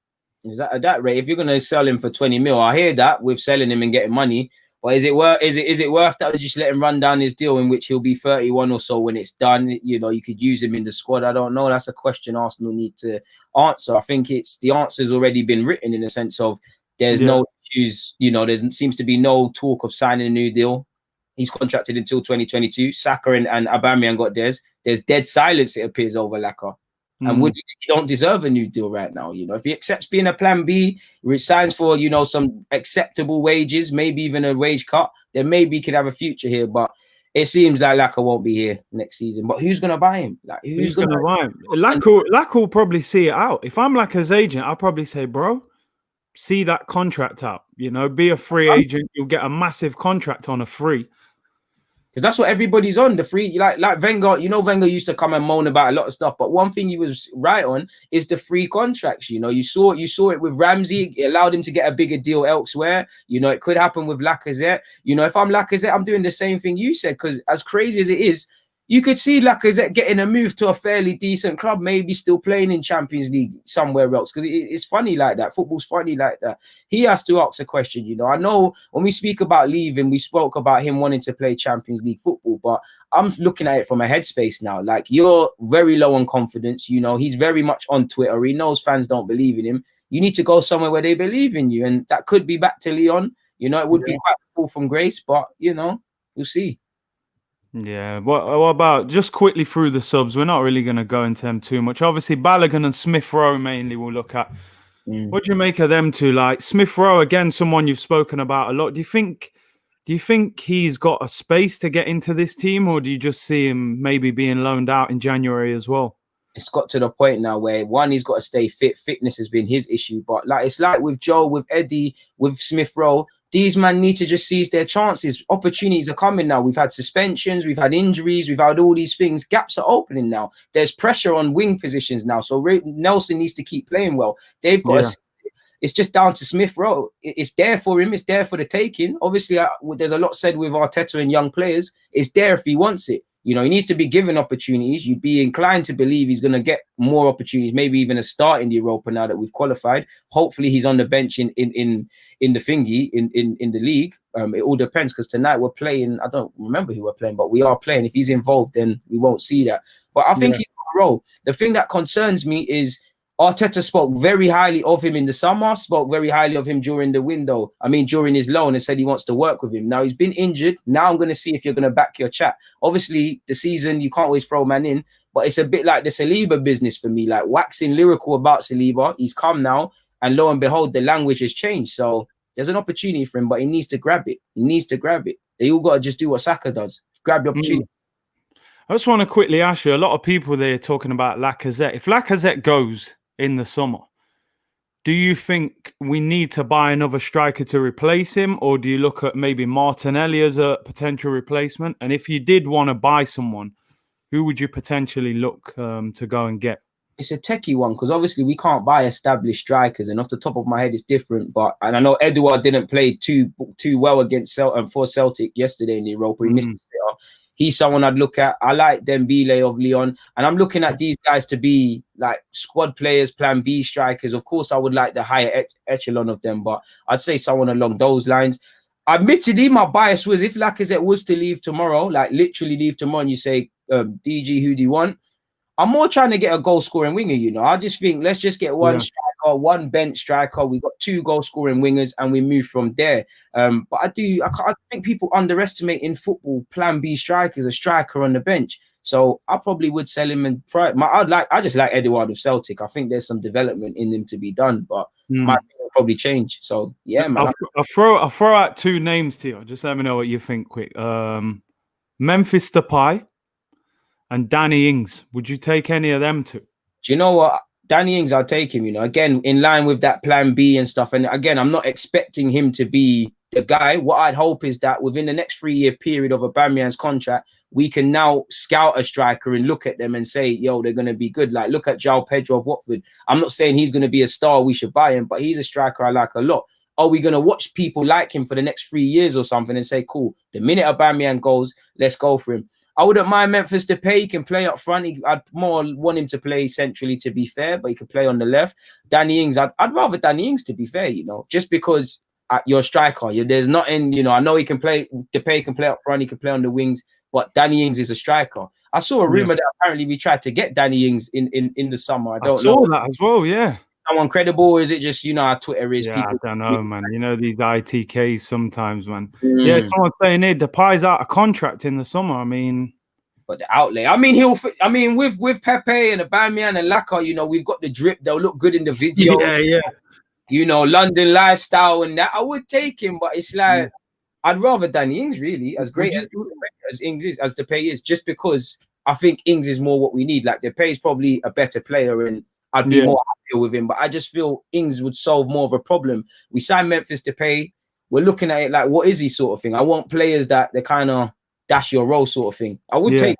Is that at that rate? If you're going to sell him for 20 mil, I hear that with selling him and getting money. But is it worth that, or just let him run down his deal, in which he'll be 31 or so when it's done? You know, you could use him in the squad. I don't know. That's a question Arsenal need to answer. I think the answer's already been written, in the sense of there's no issues. You know, there seems to be no talk of signing a new deal. He's contracted until 2022. Saka and Aubameyang got theirs. There's dead silence, it appears, over Laka. And Woody, he don't deserve a new deal right now. You know, if he accepts being a plan B, resigns for, you know, some acceptable wages, maybe even a wage cut, then maybe he could have a future here. But it seems like Laka won't be here next season. But who's going to buy him? Like, who's going to buy him? Laka will probably see it out. If I'm Laka's agent, I'll probably say, bro, see that contract out. You know, be a free agent. You'll get a massive contract on a free. Because that's what everybody's on, the free, like Wenger. You know, Wenger used to come and moan about a lot of stuff, but one thing he was right on is the free contracts. You know, you saw it with Ramsey. It allowed him to get a bigger deal elsewhere. You know, it could happen with Lacazette. You know, if I'm Lacazette, I'm doing the same thing you said, because as crazy as it is, you could see Lacazette getting a move to a fairly decent club, maybe still playing in Champions League somewhere else, because it's funny like that. Football's funny like that. He has to ask a question, you know. I know when we speak about leaving, we spoke about him wanting to play Champions League football, but I'm looking at it from a headspace now. Like, you're very low on confidence, you know. He's very much on Twitter. He knows fans don't believe in him. You need to go somewhere where they believe in you, and that could be back to Lyon. You know, it would be quite a fall from grace, but, you know, we'll see. Yeah, what about just quickly through the subs? We're not really going to go into them too much. Obviously, Balogun and Smith Rowe mainly we'll look at. What do you make of them two? Like Smith Rowe, again, someone you've spoken about a lot. Do you think he's got a space to get into this team, or do you just see him maybe being loaned out in January as well? It's got to the point now where, one, he's got to stay fit. Fitness has been his issue, but like it's like with Joe, with Eddie, with Smith Rowe. These men need to just seize their chances. Opportunities are coming now. We've had suspensions, we've had injuries, we've had all these things. Gaps are opening now. There's pressure on wing positions now. So Nelson needs to keep playing well. They've got it's just down to Smith Rowe. It's there for him. It's there for the taking. Obviously, there's a lot said with Arteta and young players. It's there if he wants it. You know, he needs to be given opportunities. You'd be inclined to believe he's going to get more opportunities, maybe even a start in the Europa now that we've qualified. Hopefully, he's on the bench in the thingy in the league. It all depends, because tonight we're playing. I don't remember who we're playing, but we are playing. If he's involved, then we won't see that. But I think he's got a role. The thing that concerns me is Arteta spoke very highly of him in the summer, spoke very highly of him during the window. I mean, during his loan, and said he wants to work with him. Now he's been injured. Now I'm going to see if you're going to back your chat. Obviously, the season, you can't always throw a man in, but it's a bit like the Saliba business for me, like waxing lyrical about Saliba. He's come now, and lo and behold, the language has changed. So there's an opportunity for him, but he needs to grab it. He needs to grab it. They all got to just do what Saka does. Grab the opportunity. I just want to quickly ask you, a lot of people there talking about Lacazette. If Lacazette goes in the summer, do you think we need to buy another striker to replace him, or do you look at maybe Martinelli as a potential replacement? And if you did want to buy someone, who would you potentially look to go and get? It's a techie one, because obviously we can't buy established strikers, and off the top of my head it's different. And I know Edouard didn't play too well against for Celtic yesterday in the Europa. He missed the sitter. He's someone I'd look at. I like Dembele of Lyon, and I'm looking at these guys to be like squad players, plan B strikers. Of course, I would like the higher echelon of them, but I'd say someone along those lines. Admittedly, my bias was if Lacazette was to leave tomorrow, like literally leave tomorrow, and you say, DG, who do you want? I'm more trying to get a goal-scoring winger, you know. I just think let's just get one striker, one bench striker. We got 2 goal-scoring wingers, and we move from there. But I think people underestimate in football plan B strikers, a striker on the bench. So I probably would sell him and try. I just like Edouard of Celtic. I think there's some development in him to be done, but my thing will probably change. So yeah, man. I'll throw out 2 names to you. Just let me know what you think quick. Memphis Depay and Danny Ings. Would you take any of them 2? Do you know what? Danny Ings, I'll take him, you know, again, in line with that plan B and stuff. And again, I'm not expecting him to be the guy. What I'd hope is that within the next 3-year period of Aubameyang's contract, we can now scout a striker and look at them and say, yo, they're going to be good. Like, look at João Pedro of Watford. I'm not saying he's going to be a star, we should buy him, but he's a striker I like a lot. Are we going to watch people like him for the next 3 years or something and say, cool, the minute Aubameyang goes, let's go for him? I wouldn't mind Memphis Depay. He can play up front. I'd more want him to play centrally, to be fair, but he could play on the left. Danny Ings, I'd rather Danny Ings, to be fair, you know, just because your striker. There's nothing, I know he can play. Depay can play up front. He can play on the wings. But Danny Ings is a striker. I saw a rumor that apparently we tried to get Danny Ings in the summer. I don't know. I saw that as well. Yeah. Someone credible, or is it just how Twitter is? Yeah, People, I don't know, man. These ITKs sometimes, man. Yeah, someone's saying here Depay's out of contract in the summer. I mean, but the outlay. I mean, with Pepe and Aubameyang and Laka, we've got the drip. They'll look good in the video. Yeah. London lifestyle and that. I would take him, but it's like I'd rather Danny Ings really, as great as Ings is, as Depay is, just because I think Ings is more what we need. Like Depay is probably a better player, and I'd be more happier with him. But I just feel Ings would solve more of a problem. We signed Memphis Depay. We're looking at it like, what is he sort of thing? I want players that they kind of dash your role sort of thing. I would take.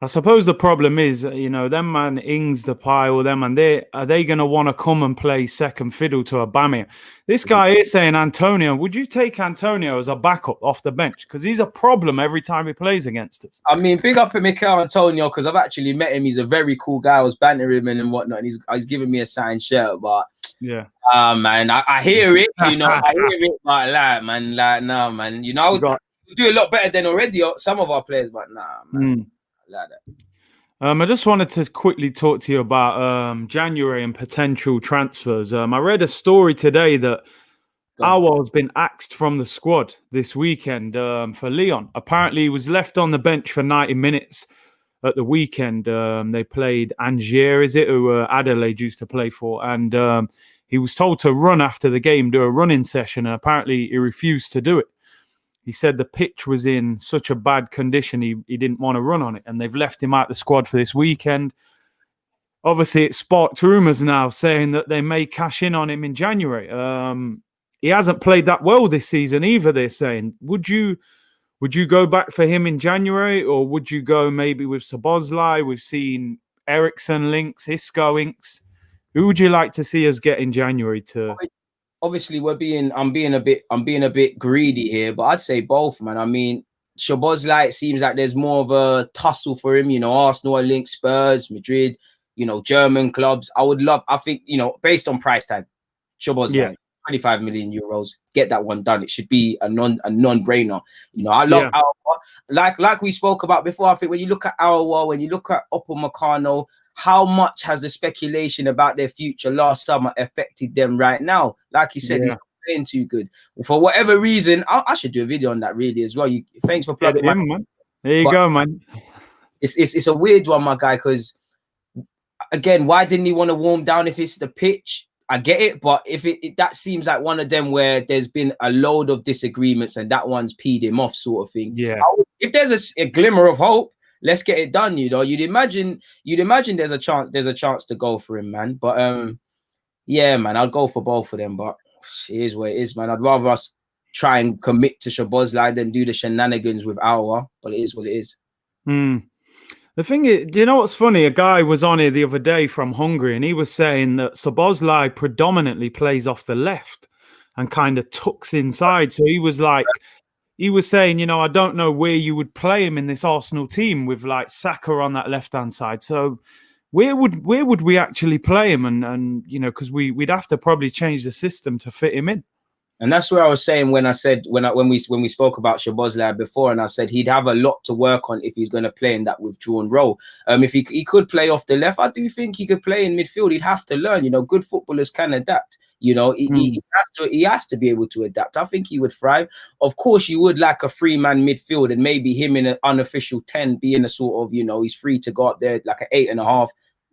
I suppose the problem is, them man Ings, Depay, or them, and are they going to want to come and play second fiddle to Aubameyang? This guy is saying Antonio. Would you take Antonio as a backup off the bench? Because he's a problem every time he plays against us. I mean, big up to Mikel Antonio, because I've actually met him. He's a very cool guy. I was bantering him and whatnot, and he's giving me a signed shirt. But man, I hear it. I hear it, but man, no, man. I would do a lot better than already some of our players, but nah, man. Like that. I just wanted to quickly talk to you about January and potential transfers. I read a story today that Aouar's been axed from the squad this weekend for Lyon. Apparently, he was left on the bench for 90 minutes at the weekend. They played Angers, who Adelaide used to play for, and he was told to run after the game, do a running session, and apparently he refused to do it. He said the pitch was in such a bad condition, he didn't want to run on it, and they've left him out the squad for this weekend. Obviously, it sparked rumours now saying that they may cash in on him in January. He hasn't played that well this season either, they're saying. Would you go back for him in January, or would you go maybe with Szoboszlai? We've seen Ericsson links, Isco links. Who would you like to see us get in January to... Obviously, I'm being a bit greedy here, but I'd say both, man. I mean, Szoboszlai, it seems like there's more of a tussle for him. Arsenal are linked, Spurs, Madrid, German clubs. I think, based on price tag, Szoboszlai, 25 million euros, get that one done. It should be a non-brainer. I love Aouar. Like we spoke about before. I think when you look at Aouar, when you look at Upamecano, how much has the speculation about their future last summer affected them right now? Like you said, he's playing too good. For whatever reason, I should do a video on that really as well. Thanks for plugging him, man. There you go, man. It's a weird one, my guy, because again, why didn't he want to warm down if it's the pitch? I get it, but if that seems like one of them where there's been a load of disagreements and that one's peed him off, sort of thing. Yeah. If there's a glimmer of hope, let's get it done. You'd imagine there's a chance to go for him, man. But yeah, man, I'd go for both of them. But it is what it is, man. I'd rather us try and commit to Szoboszlai than do the shenanigans with Aouar. But it is what it is. The thing is, do you know what's funny? A guy was on here the other day from Hungary, and he was saying that Szoboszlai predominantly plays off the left and kind of tucks inside. So he was like, saying, I don't know where you would play him in this Arsenal team with like Saka on that left-hand side. So where would we actually play him? And because we'd have to probably change the system to fit him in. And that's where I was saying when we spoke about Szoboszlai before, and I said he'd have a lot to work on if he's going to play in that withdrawn role. If he could play off the left, I do think he could play in midfield. He'd have to learn. Good footballers can adapt. He has to be able to adapt. I think he would thrive. Of course, you would like a 3-man midfield and maybe him in an unofficial 10 being a sort of, he's free to go up there like an 8.5,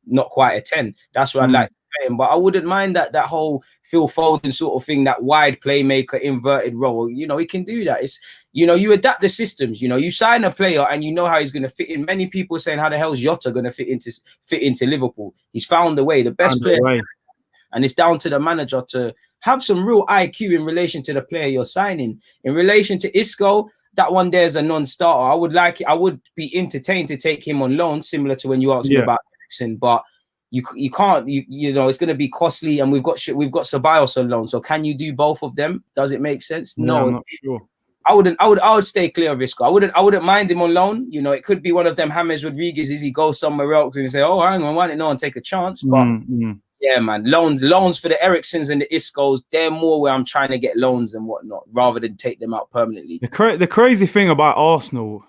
not quite a 10. That's what I'd like to play him. But I wouldn't mind that whole Phil Foden sort of thing, that wide playmaker inverted role. He can do that. It's, you adapt the systems. You sign a player and you know how he's going to fit in. Many people are saying, how the hell is Jota going to fit into Liverpool? He's found the way. The best player. And it's down to the manager to have some real IQ in relation to the player you're signing. In relation to Isco, that one there's a non-starter. I would be entertained to take him on loan, similar to when you asked me about Ericsson, but you can't. It's going to be costly, and we've got Ceballos on loan. So can you do both of them? Does it make sense? No, I'm not sure. I would stay clear of Isco. I wouldn't mind him on loan. It could be one of them James Rodriguez. He goes somewhere else and say, oh, hang on, why didn't no one take a chance? But Yeah, man. Loans for the Ericssons and the Iscos, they're more where I'm trying to get loans and whatnot, rather than take them out permanently. The crazy thing about Arsenal,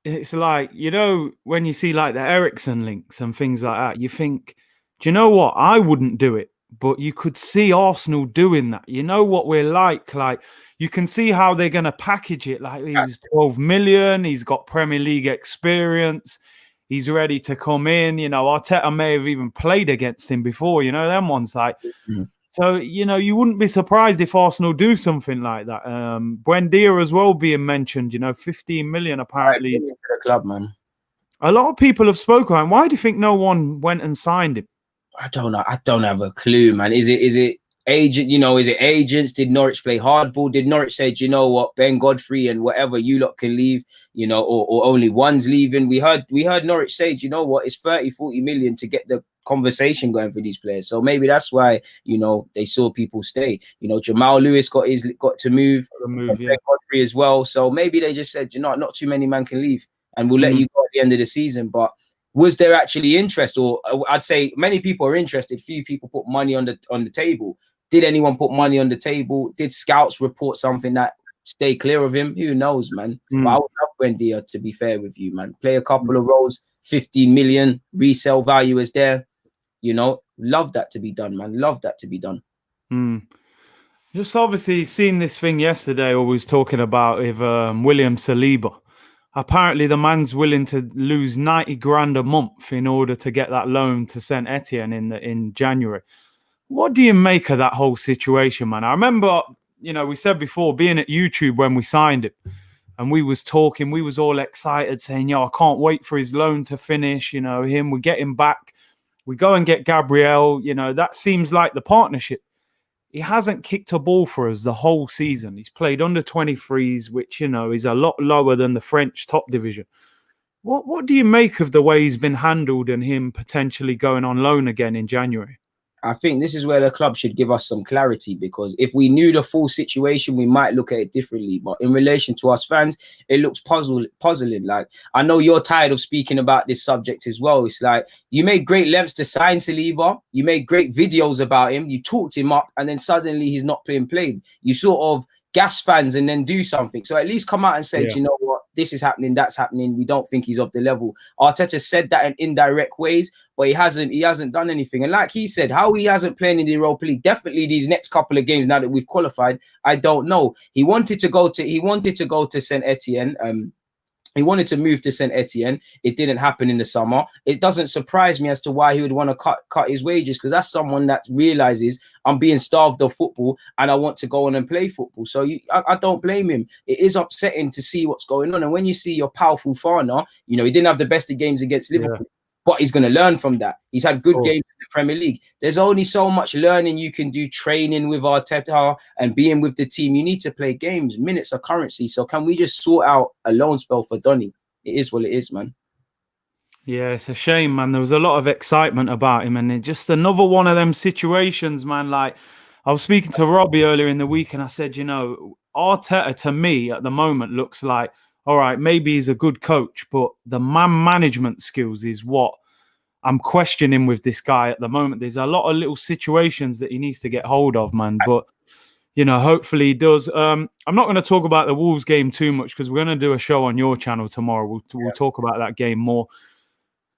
it's like, you know, when you see like the Ericsson links and things like that, you think, do you know what? I wouldn't do it, but you could see Arsenal doing that. You know what we're like? Like, you can see how they're going to package it. Like, he was 12 million. He's got Premier League experience. He's ready to come in. You know, Arteta may have even played against him before. You know, them ones like. Mm-hmm. So, you know, you wouldn't be surprised if Arsenal do something like that. Buendia as well being mentioned, you know, 15 million apparently. Right, the club, man. A lot of people have spoken on. Why do you think no one went and signed him? I don't know. I don't have a clue, man. Is it agent? You know, is it agents? Did Norwich play hardball? Did Norwich say, do you know what, Ben Godfrey and whatever, you lot can leave, you know, or only one's leaving? We heard Norwich say, do you know what, it's 30-40 million to get the conversation going for these players. So maybe that's why, you know, they saw people stay. You know, Jamal Lewis got to move, Yeah. Ben Godfrey as well. So maybe they just said, you know, not too many man can leave, and we'll let you go at the end of the season. But was there actually interest? Or I'd say many people are interested. Few people put money on the table. Did anyone put money on the table? Did scouts report something that stay clear of him? Who knows, man? But I would love Buendia, to be fair with you, man. Play a couple of roles, 15 million, resale value is there. You know, love that to be done, man. Love that to be done. Just obviously seen this thing yesterday, or was talking about with William Saliba. Apparently, the man's willing to lose 90 grand a month in order to get that loan to Saint Etienne in January. What do you make of that whole situation, man? I remember, you know, we said before, being at YouTube when we signed it, and we was talking, we was all excited, saying, yo, I can't wait for his loan to finish, you know, we get him back. We go and get Gabriel, you know, that seems like the partnership. He hasn't kicked a ball for us the whole season. He's played under 23s, which, you know, is a lot lower than the French top division. What do you make of the way he's been handled and him potentially going on loan again in January? I think this is where the club should give us some clarity, because if we knew the full situation, we might look at it differently. But in relation to us fans, it looks puzzling. Like, I know you're tired of speaking about this subject as well. It's like, you made great lengths to sign Saliba. You made great videos about him. You talked him up, and then suddenly he's not being played. You sort of gas fans and then do something. So at least come out and say, you know what, this is happening, that's happening. We don't think he's of the level. Arteta said that in indirect ways, but he hasn't done anything. And like he said, how he hasn't played in the Europa League, definitely these next couple of games now that we've qualified, I don't know. He wanted to go to Saint Etienne. He wanted to move to Saint Etienne. It didn't happen in the summer. It doesn't surprise me as to why he would want to cut his wages, because that's someone that realizes, I'm being starved of football and I want to go on and play football. So I don't blame him. It is upsetting to see what's going on. And when you see your powerful Fana, you know, he didn't have the best of games against Liverpool, but he's going to learn from that. He's had good games in the Premier League. There's only so much learning you can do, training with Arteta and being with the team. You need to play games. Minutes are currency. So can we just sort out a loan spell for Donny? It is what it is, man. Yeah, it's a shame, man. There was a lot of excitement about him, and it's just another one of them situations, man. Like, I was speaking to Robbie earlier in the week, and I said, you know, Arteta to me at the moment looks like, all right, maybe he's a good coach, but the man management skills is what I'm questioning with this guy at the moment. There's a lot of little situations that he needs to get hold of, man. But, you know, hopefully he does. I'm not going to talk about the Wolves game too much, because we're going to do a show on your channel tomorrow. We'll talk about that game more.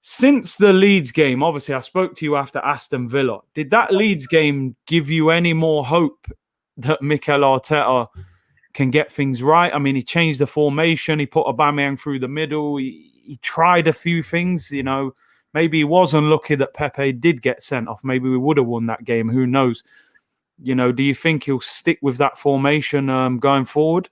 Since the Leeds game, obviously, I spoke to you after Aston Villa. Did that Leeds game give you any more hope that Mikel Arteta can get things right? I mean, he changed the formation. He put Aubameyang through the middle. He tried a few things, you know. Maybe he was unlucky that Pepe did get sent off. Maybe we would have won that game. Who knows? You know, do you think he'll stick with that formation going forward?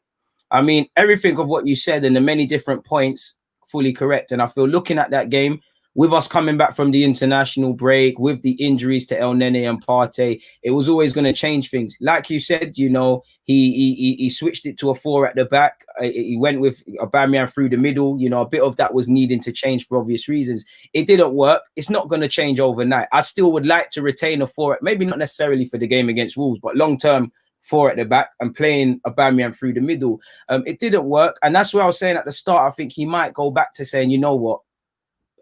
I mean, everything of what you said and the many different points, fully correct. And I feel looking at that game, with us coming back from the international break, with the injuries to El Nene and Partey, it was always going to change things. Like you said, you know, he switched it to a 4 at the back. He went with Aubameyang through the middle. You know, a bit of that was needing to change for obvious reasons. It didn't work. It's not going to change overnight. I still would like to retain a 4, maybe not necessarily for the game against Wolves, but long-term 4 at the back and playing Aubameyang through the middle. It didn't work. And that's what I was saying at the start. I think he might go back to saying, you know what,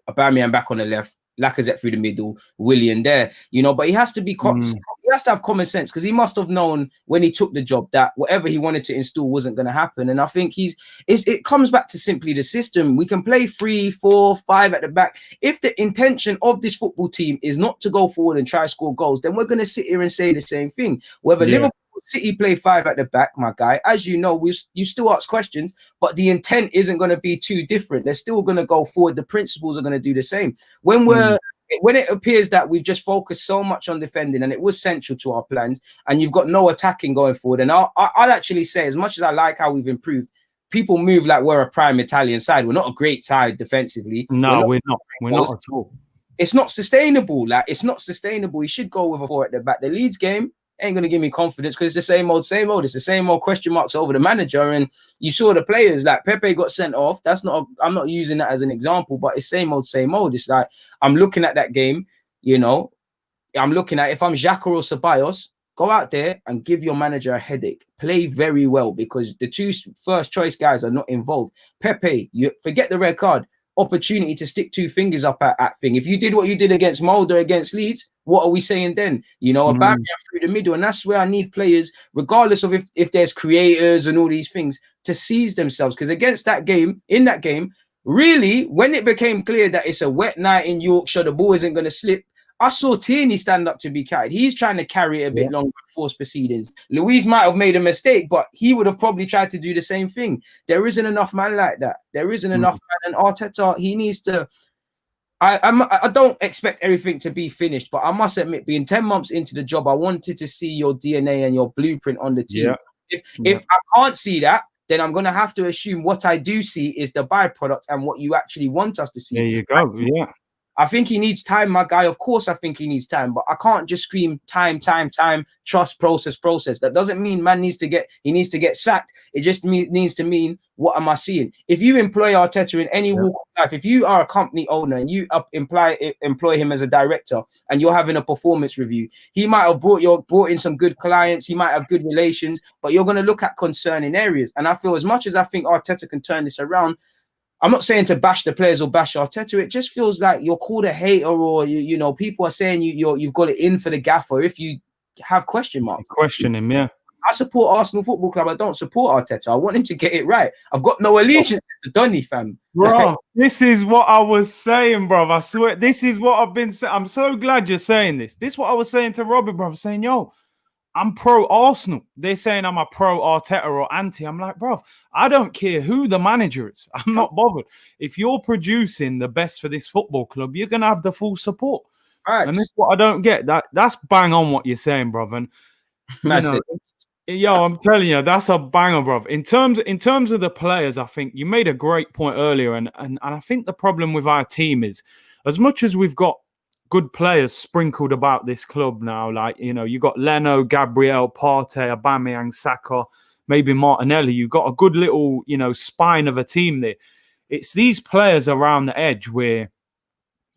Aubameyang back on the left, Lacazette through the middle, Willian there, you know, but he has to be he has to have common sense, because he must have known when he took the job that whatever he wanted to install wasn't going to happen. And I think it comes back to simply the system. We can play 3, 4, 5 at the back. If the intention of this football team is not to go forward and try to score goals, then we're going to sit here and say the same thing. Whether Liverpool City play 5 at the back, my guy, as you know, you still ask questions, but the intent isn't going to be too different. They're still going to go forward. The principles are going to do the same. When it appears that we've just focused so much on defending, and it was central to our plans, and you've got no attacking going forward, and I'd actually say, as much as I like how we've improved, people move like we're a prime Italian side. We're not a great side defensively. No, we're not. We're not at all. It's not sustainable. Like, it's not sustainable. He should go with a 4 at the back. The Leeds game ain't going to give me confidence, because it's the same old, same old. It's the same old question marks over the manager. And you saw the players, like Pepe got sent off. I'm not using that as an example, but it's same old, same old. It's like, I'm looking at that game, you know, I'm looking at, if I'm Xhaka or Ceballos, go out there and give your manager a headache. Play very well, because the 2 first choice guys are not involved. Pepe, you forget the red card. Opportunity to stick 2 fingers up at thing. If you did what you did against Molde, against Leeds, what are we saying then? You know, about through the middle. And that's where I need players, regardless of if there's creators and all these things, to seize themselves. Because in that game, really, when it became clear that it's a wet night in Yorkshire, the ball isn't going to slip, I saw Tierney stand up to be carried. He's trying to carry it a bit longer, force proceedings. Luis might have made a mistake, but he would have probably tried to do the same thing. There isn't enough man like that. There isn't enough man. And Arteta, he needs to. I don't expect everything to be finished, but I must admit, being 10 months into the job, I wanted to see your DNA and your blueprint on the team. If I can't see that, then I'm going to have to assume what I do see is the byproduct and what you actually want us to see. There you go. Yeah. I think he needs time, my guy. Of course, I think he needs time, but I can't just scream time, trust, process. That doesn't mean man needs to get sacked. It just needs to mean, what am I seeing? If you employ Arteta in any walk of life, if you are a company owner and you employ him as a director and you're having a performance review, he might have brought in some good clients, he might have good relations, but you're going to look at concerning areas. And I feel, as much as I think Arteta can turn this around, I'm not saying to bash the players or bash Arteta. It just feels like you're called a hater, or you know, people are saying you've got it in for the gaffer if you have question marks. Question him, yeah. I support Arsenal Football Club. I don't support Arteta. I want him to get it right. I've got no allegiance to Donny, fam. Bro, this is what I was saying, bro. I swear, this is what I've been saying. I'm so glad you're saying this. This is what I was saying to Robbie, bro. I was saying, yo, I'm pro Arsenal. They're saying I'm a pro Arteta or anti. I'm like, bro, I don't care who the manager is. I'm not bothered. If you're producing the best for this football club, you're gonna have the full support. Right. And that's what I don't get. That's bang on what you're saying, bro. And yo, I'm telling you, that's a banger, bro. In terms of the players, I think you made a great point earlier, and I think the problem with our team is, as much as we've got good players sprinkled about this club now, like, you know, you got Leno, Gabriel, Partey, Aubameyang, Saka, maybe Martinelli. You got a good little, you know, spine of a team there. It's these players around the edge where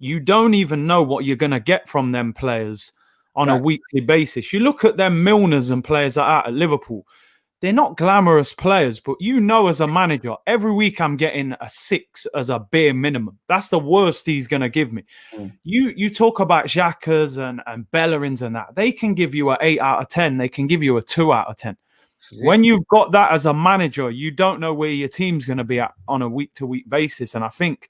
you don't even know what you're going to get from them players on a weekly basis. You look at them Milners and players like that at Liverpool. They're not glamorous players, but you know, as a manager, every week I'm getting a 6 as a bare minimum. That's the worst he's going to give me. You talk about Xhakas and Bellerins and that. They can give you an 8 out of 10. They can give you a 2 out of 10. When you've got that as a manager, you don't know where your team's going to be at on a week-to-week basis. And I think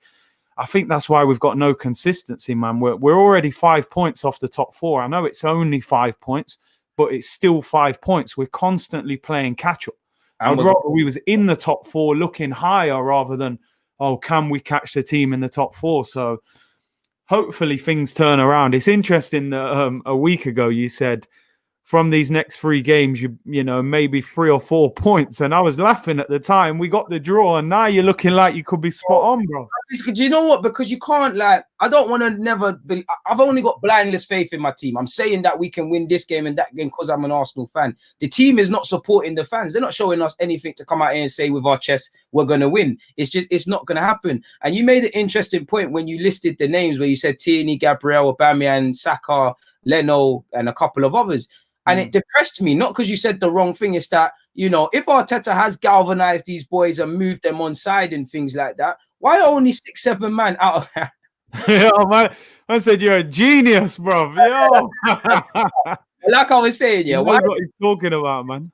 that's why we've got no consistency, man. We're already 5 points off the top 4. I know it's only 5 points, but it's still 5 points. We're constantly playing catch-up. I'd rather we was in the top 4 looking higher rather than, can we catch the team in the top 4? So hopefully things turn around. It's interesting that a week ago you said, from these next 3 games, you know, maybe 3 or 4 points. And I was laughing at the time. We got the draw, and now you're looking like you could be spot on, bro. Do you know what? Because you can't, like, I don't want to never be, I've only got blindless faith in my team. I'm saying that we can win this game and that game because I'm an Arsenal fan. The team is not supporting the fans. They're not showing us anything to come out here and say with our chest, we're going to win. It's not going to happen. And you made an interesting point when you listed the names where you said Tierney, Gabriel, Aubameyang, Saka, Leno, and a couple of others. And it depressed me, not because you said the wrong thing. It's that, you know, if Arteta has galvanized these boys and moved them on side and things like that, why only 6, 7 man out of Yo, man, I said you're a genius, bro. Yo, Like I was saying, he yeah, why knows what he's talking about, man.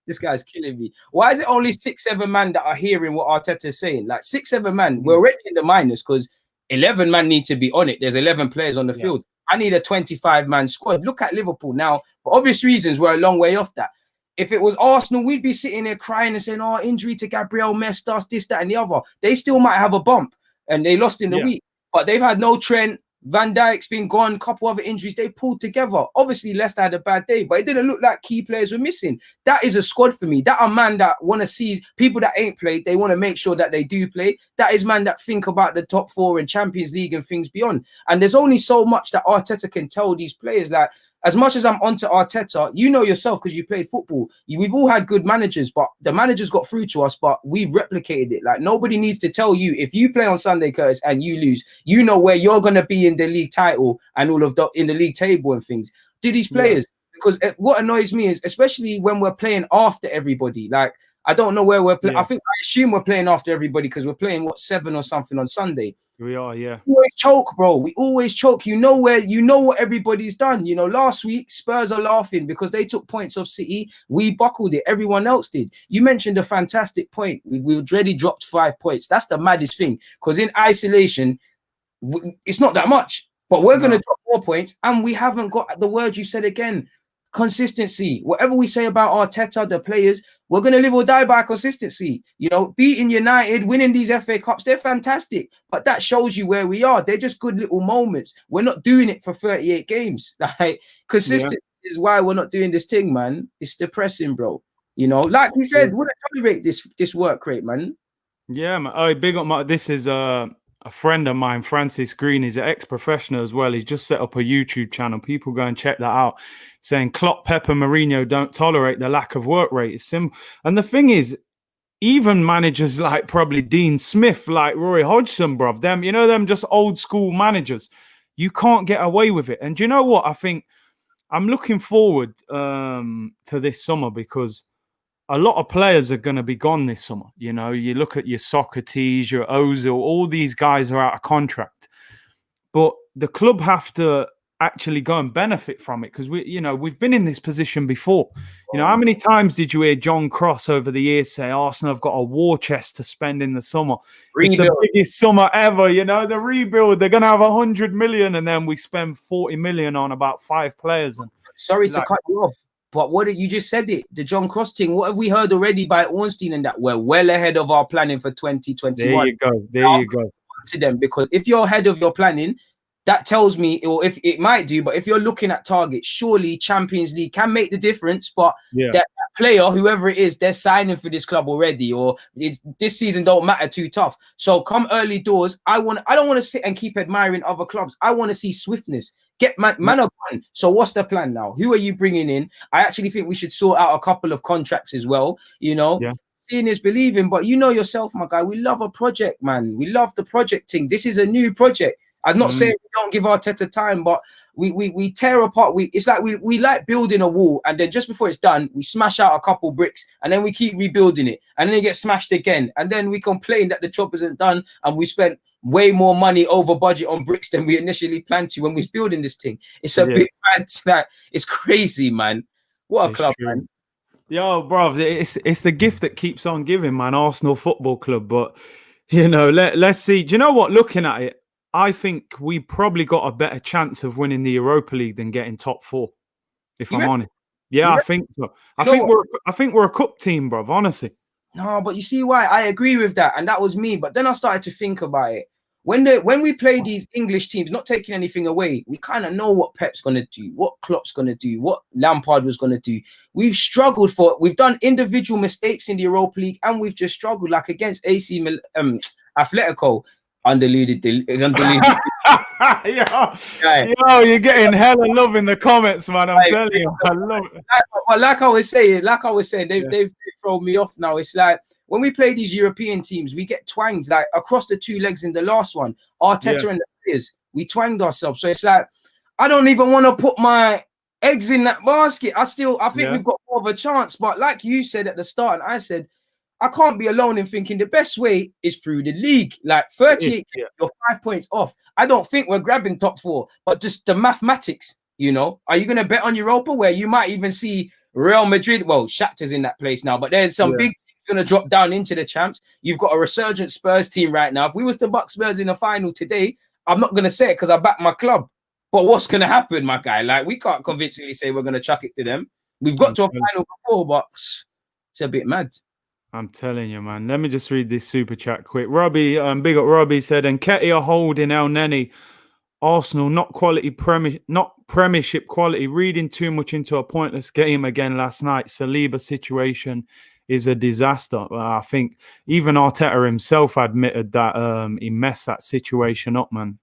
this guy's killing me? Why is it only 6, 7 man that are hearing what Arteta's saying? Like 6, 7 man, we're already in the minus because 11 man need to be on it. There's 11 players on the field. I need a 25-man squad. Look at Liverpool now. For obvious reasons, we're a long way off that. If it was Arsenal, we'd be sitting there crying and saying, "Oh, injury to Gabriel messed us, this, that, and the other." They still might have a bump, and they lost in the week, but they've had no Trent. Van Dijk's been gone, a couple other injuries. They pulled together. Obviously, Leicester had a bad day, but it didn't look like key players were missing. That is a squad for me. That are man that want to see people that ain't played. They want to make sure that they do play. That is man that think about the top four in Champions League and things beyond. And there's only so much that Arteta can tell these players. Like, as much as I'm onto Arteta, you know yourself because you played football. We've all had good managers, but the managers got through to us, but we've replicated it. Like, nobody needs to tell you if you play on Sunday, Curtis, and you lose, you know where you're going to be in the league title and all of the in the league table and things. Do these players? Because what annoys me is, especially when we're playing after everybody, like, I don't know where we're playing. I assume we're playing after everybody because we're playing 7 or something on Sunday. We are, yeah. We always choke, bro. We always choke. You know what everybody's done. You know, last week Spurs are laughing because they took points off City. We buckled it. Everyone else did. You mentioned a fantastic point. We already dropped 5 points. That's the maddest thing because in isolation, it's not that much. But we're going to drop 4 points, and we haven't got the word you said again. Consistency. Whatever we say about Arteta, the players, we're going to live or die by consistency. You know, beating United, winning these FA Cups, they're fantastic. But that shows you where we are. They're just good little moments. We're not doing it for 38 games. Like, consistency is why we're not doing this thing, man. It's depressing, bro. You know, like we said, we're going to tolerate this work rate, man. Yeah, man. Oh, big up, my. This is a friend of mine, Francis Green. He's an ex-professional as well. He's just set up a YouTube channel. People go and check that out. Saying Klopp, Pep, and Mourinho don't tolerate the lack of work rate. It's simple. And the thing is, even managers like probably Dean Smith, like Roy Hodgson, bruv, them just old school managers, you can't get away with it. And do you know what? I think I'm looking forward to this summer because a lot of players are going to be gone this summer. You know, you look at your Socrates, your Ozil, all these guys are out of contract. But the club have to actually go and benefit from it because we've been in this position before. You know, how many times did you hear John Cross over the years say Arsenal have got a war chest to spend in the summer? Rebuild. It's the biggest summer ever. You know, the rebuild, they're going to have 100 million and then we spend 40 million on about 5 players. And sorry to cut you off, but what did you just said it? The John Cross thing. What have we heard already by Ornstein and that? We're well ahead of our planning for 2021. There you go. To them, because if you're ahead of your planning, that tells me, or if it might do, but if you're looking at targets, surely Champions League can make the difference. But that player, whoever it is, they're signing for this club already, or this season don't matter too tough. So come early doors, I don't want to sit and keep admiring other clubs. I want to see swiftness. Get man are gone. So what's the plan now? Who are you bringing in? I actually think we should sort out a couple of contracts as well. You know. Yeah. Seeing is believing, but you know yourself, my guy. We love a project, man. We love the project thing. This is a new project. I'm not saying we don't give Arteta time, but we tear apart. It's like we like building a wall, and then just before it's done, we smash out a couple bricks, and then we keep rebuilding it, and then it gets smashed again, and then we complain that the job isn't done, and we spent way more money over budget on bricks than we initially planned to when we was building this thing. It's a bit mad. Like, it's crazy, man. What a club, man. Yo, bro, it's the gift that keeps on giving, man. Arsenal Football Club, but you know, let's see. Do you know what? Looking at it, I think we probably got a better chance of winning the Europa League than getting top 4. If I'm honest, I think so. I think we're a cup team, bro. Honestly. No, but you see why I agree with that, and that was me. But then I started to think about it. When we play these English teams, not taking anything away, we kind of know what Pep's going to do, what Klopp's going to do, what Lampard was going to do. We've struggled we've done individual mistakes in the Europa League, and we've just struggled, like against AC Atletico. Undiluted. Yo, you're getting hella love in the comments, man. I'm telling you, I love it. Like I was saying, they've thrown me off now. It's like when we play these European teams, we get twanged like across the 2 legs in the last one. Arteta and the players, we twanged ourselves. So it's like I don't even want to put my eggs in that basket. I think we've got more of a chance. But like you said at the start, and I said, I can't be alone in thinking the best way is through the league. Like 38, you're 5 points off. I don't think we're grabbing top 4, but just the mathematics, you know. Are you going to bet on Europa where you might even see Real Madrid? Well, Shakhtar's in that place now, but there's some big going to drop down into the champs. You've got a resurgent Spurs team right now. If we was to buck Spurs in the final today, I'm not going to say it because I back my club. But what's going to happen, my guy? Like, we can't convincingly say we're going to chuck it to them. We've got to a final before, but it's a bit mad. I'm telling you, man. Let me just read this super chat quick. Robbie, big up Robbie, said, Nketiah holding El Neni. Arsenal, not Premiership quality. Reading too much into a pointless game again last night. Saliba situation is a disaster. I think even Arteta himself admitted that he messed that situation up, man.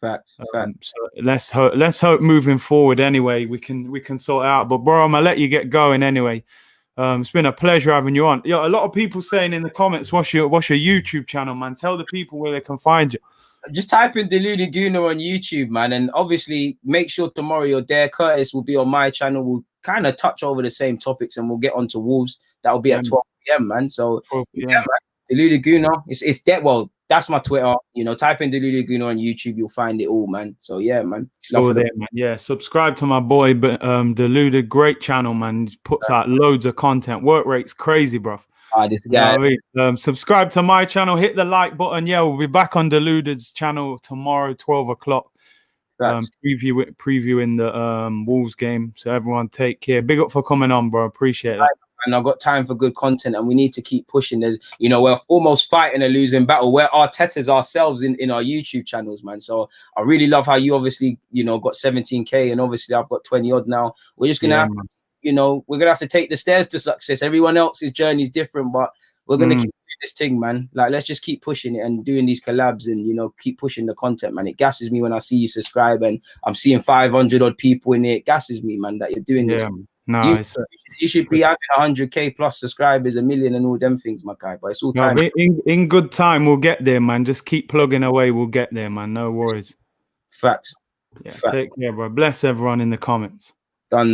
Facts. So let's hope moving forward. Anyway, we can sort it out. But bro, I'm gonna let you get going anyway. It's been a pleasure having you on. Yeah, a lot of people saying in the comments, what's your YouTube channel, man? Tell the people where they can find you. Just type in Deluded Gooner on YouTube, man, and obviously make sure tomorrow you're there. Curtis will be on my channel. We'll kind of touch over the same topics, and we'll get onto Wolves. That'll be at 12 p.m., man. So yeah, man. Deluded Gooner. It's dead. Well, that's my Twitter. You know, type in Deluded Gooner on YouTube. You'll find it all, man. So yeah, man. So there, man. Yeah, subscribe to my boy, Deluded. Great channel, man. He puts out loads of content. Work rate's crazy, bro. This guy. You know what I mean? Subscribe to my channel. Hit the like button. Yeah, we'll be back on Deluded's channel tomorrow, 12 o'clock. Previewing the Wolves game. So everyone take care. Big up for coming on, bro. Appreciate it. And I've got time for good content, and we need to keep pushing. There's, you know, we're almost fighting a losing battle. We're Arteta's ourselves in our YouTube channels, man. So I really love how you obviously, you know, got 17K, and obviously I've got 20 odd now. We're just gonna have to, you know, we're gonna have to take the stairs to success. Everyone else's journey is different, but we're gonna keep doing this thing, man. Like, let's just keep pushing it and doing these collabs, and, you know, keep pushing the content, man. It gasses me when I see you subscribe, and I'm seeing 500 odd people in it. It gasses me, man, that you're doing this. No, you should be having 100K plus subscribers, 1 million, and all them things, my guy. But it's all time. In good time, we'll get there, man. Just keep plugging away. We'll get there, man. No worries. Facts. Yeah, Facts. Take care, bro. Bless everyone in the comments. Done.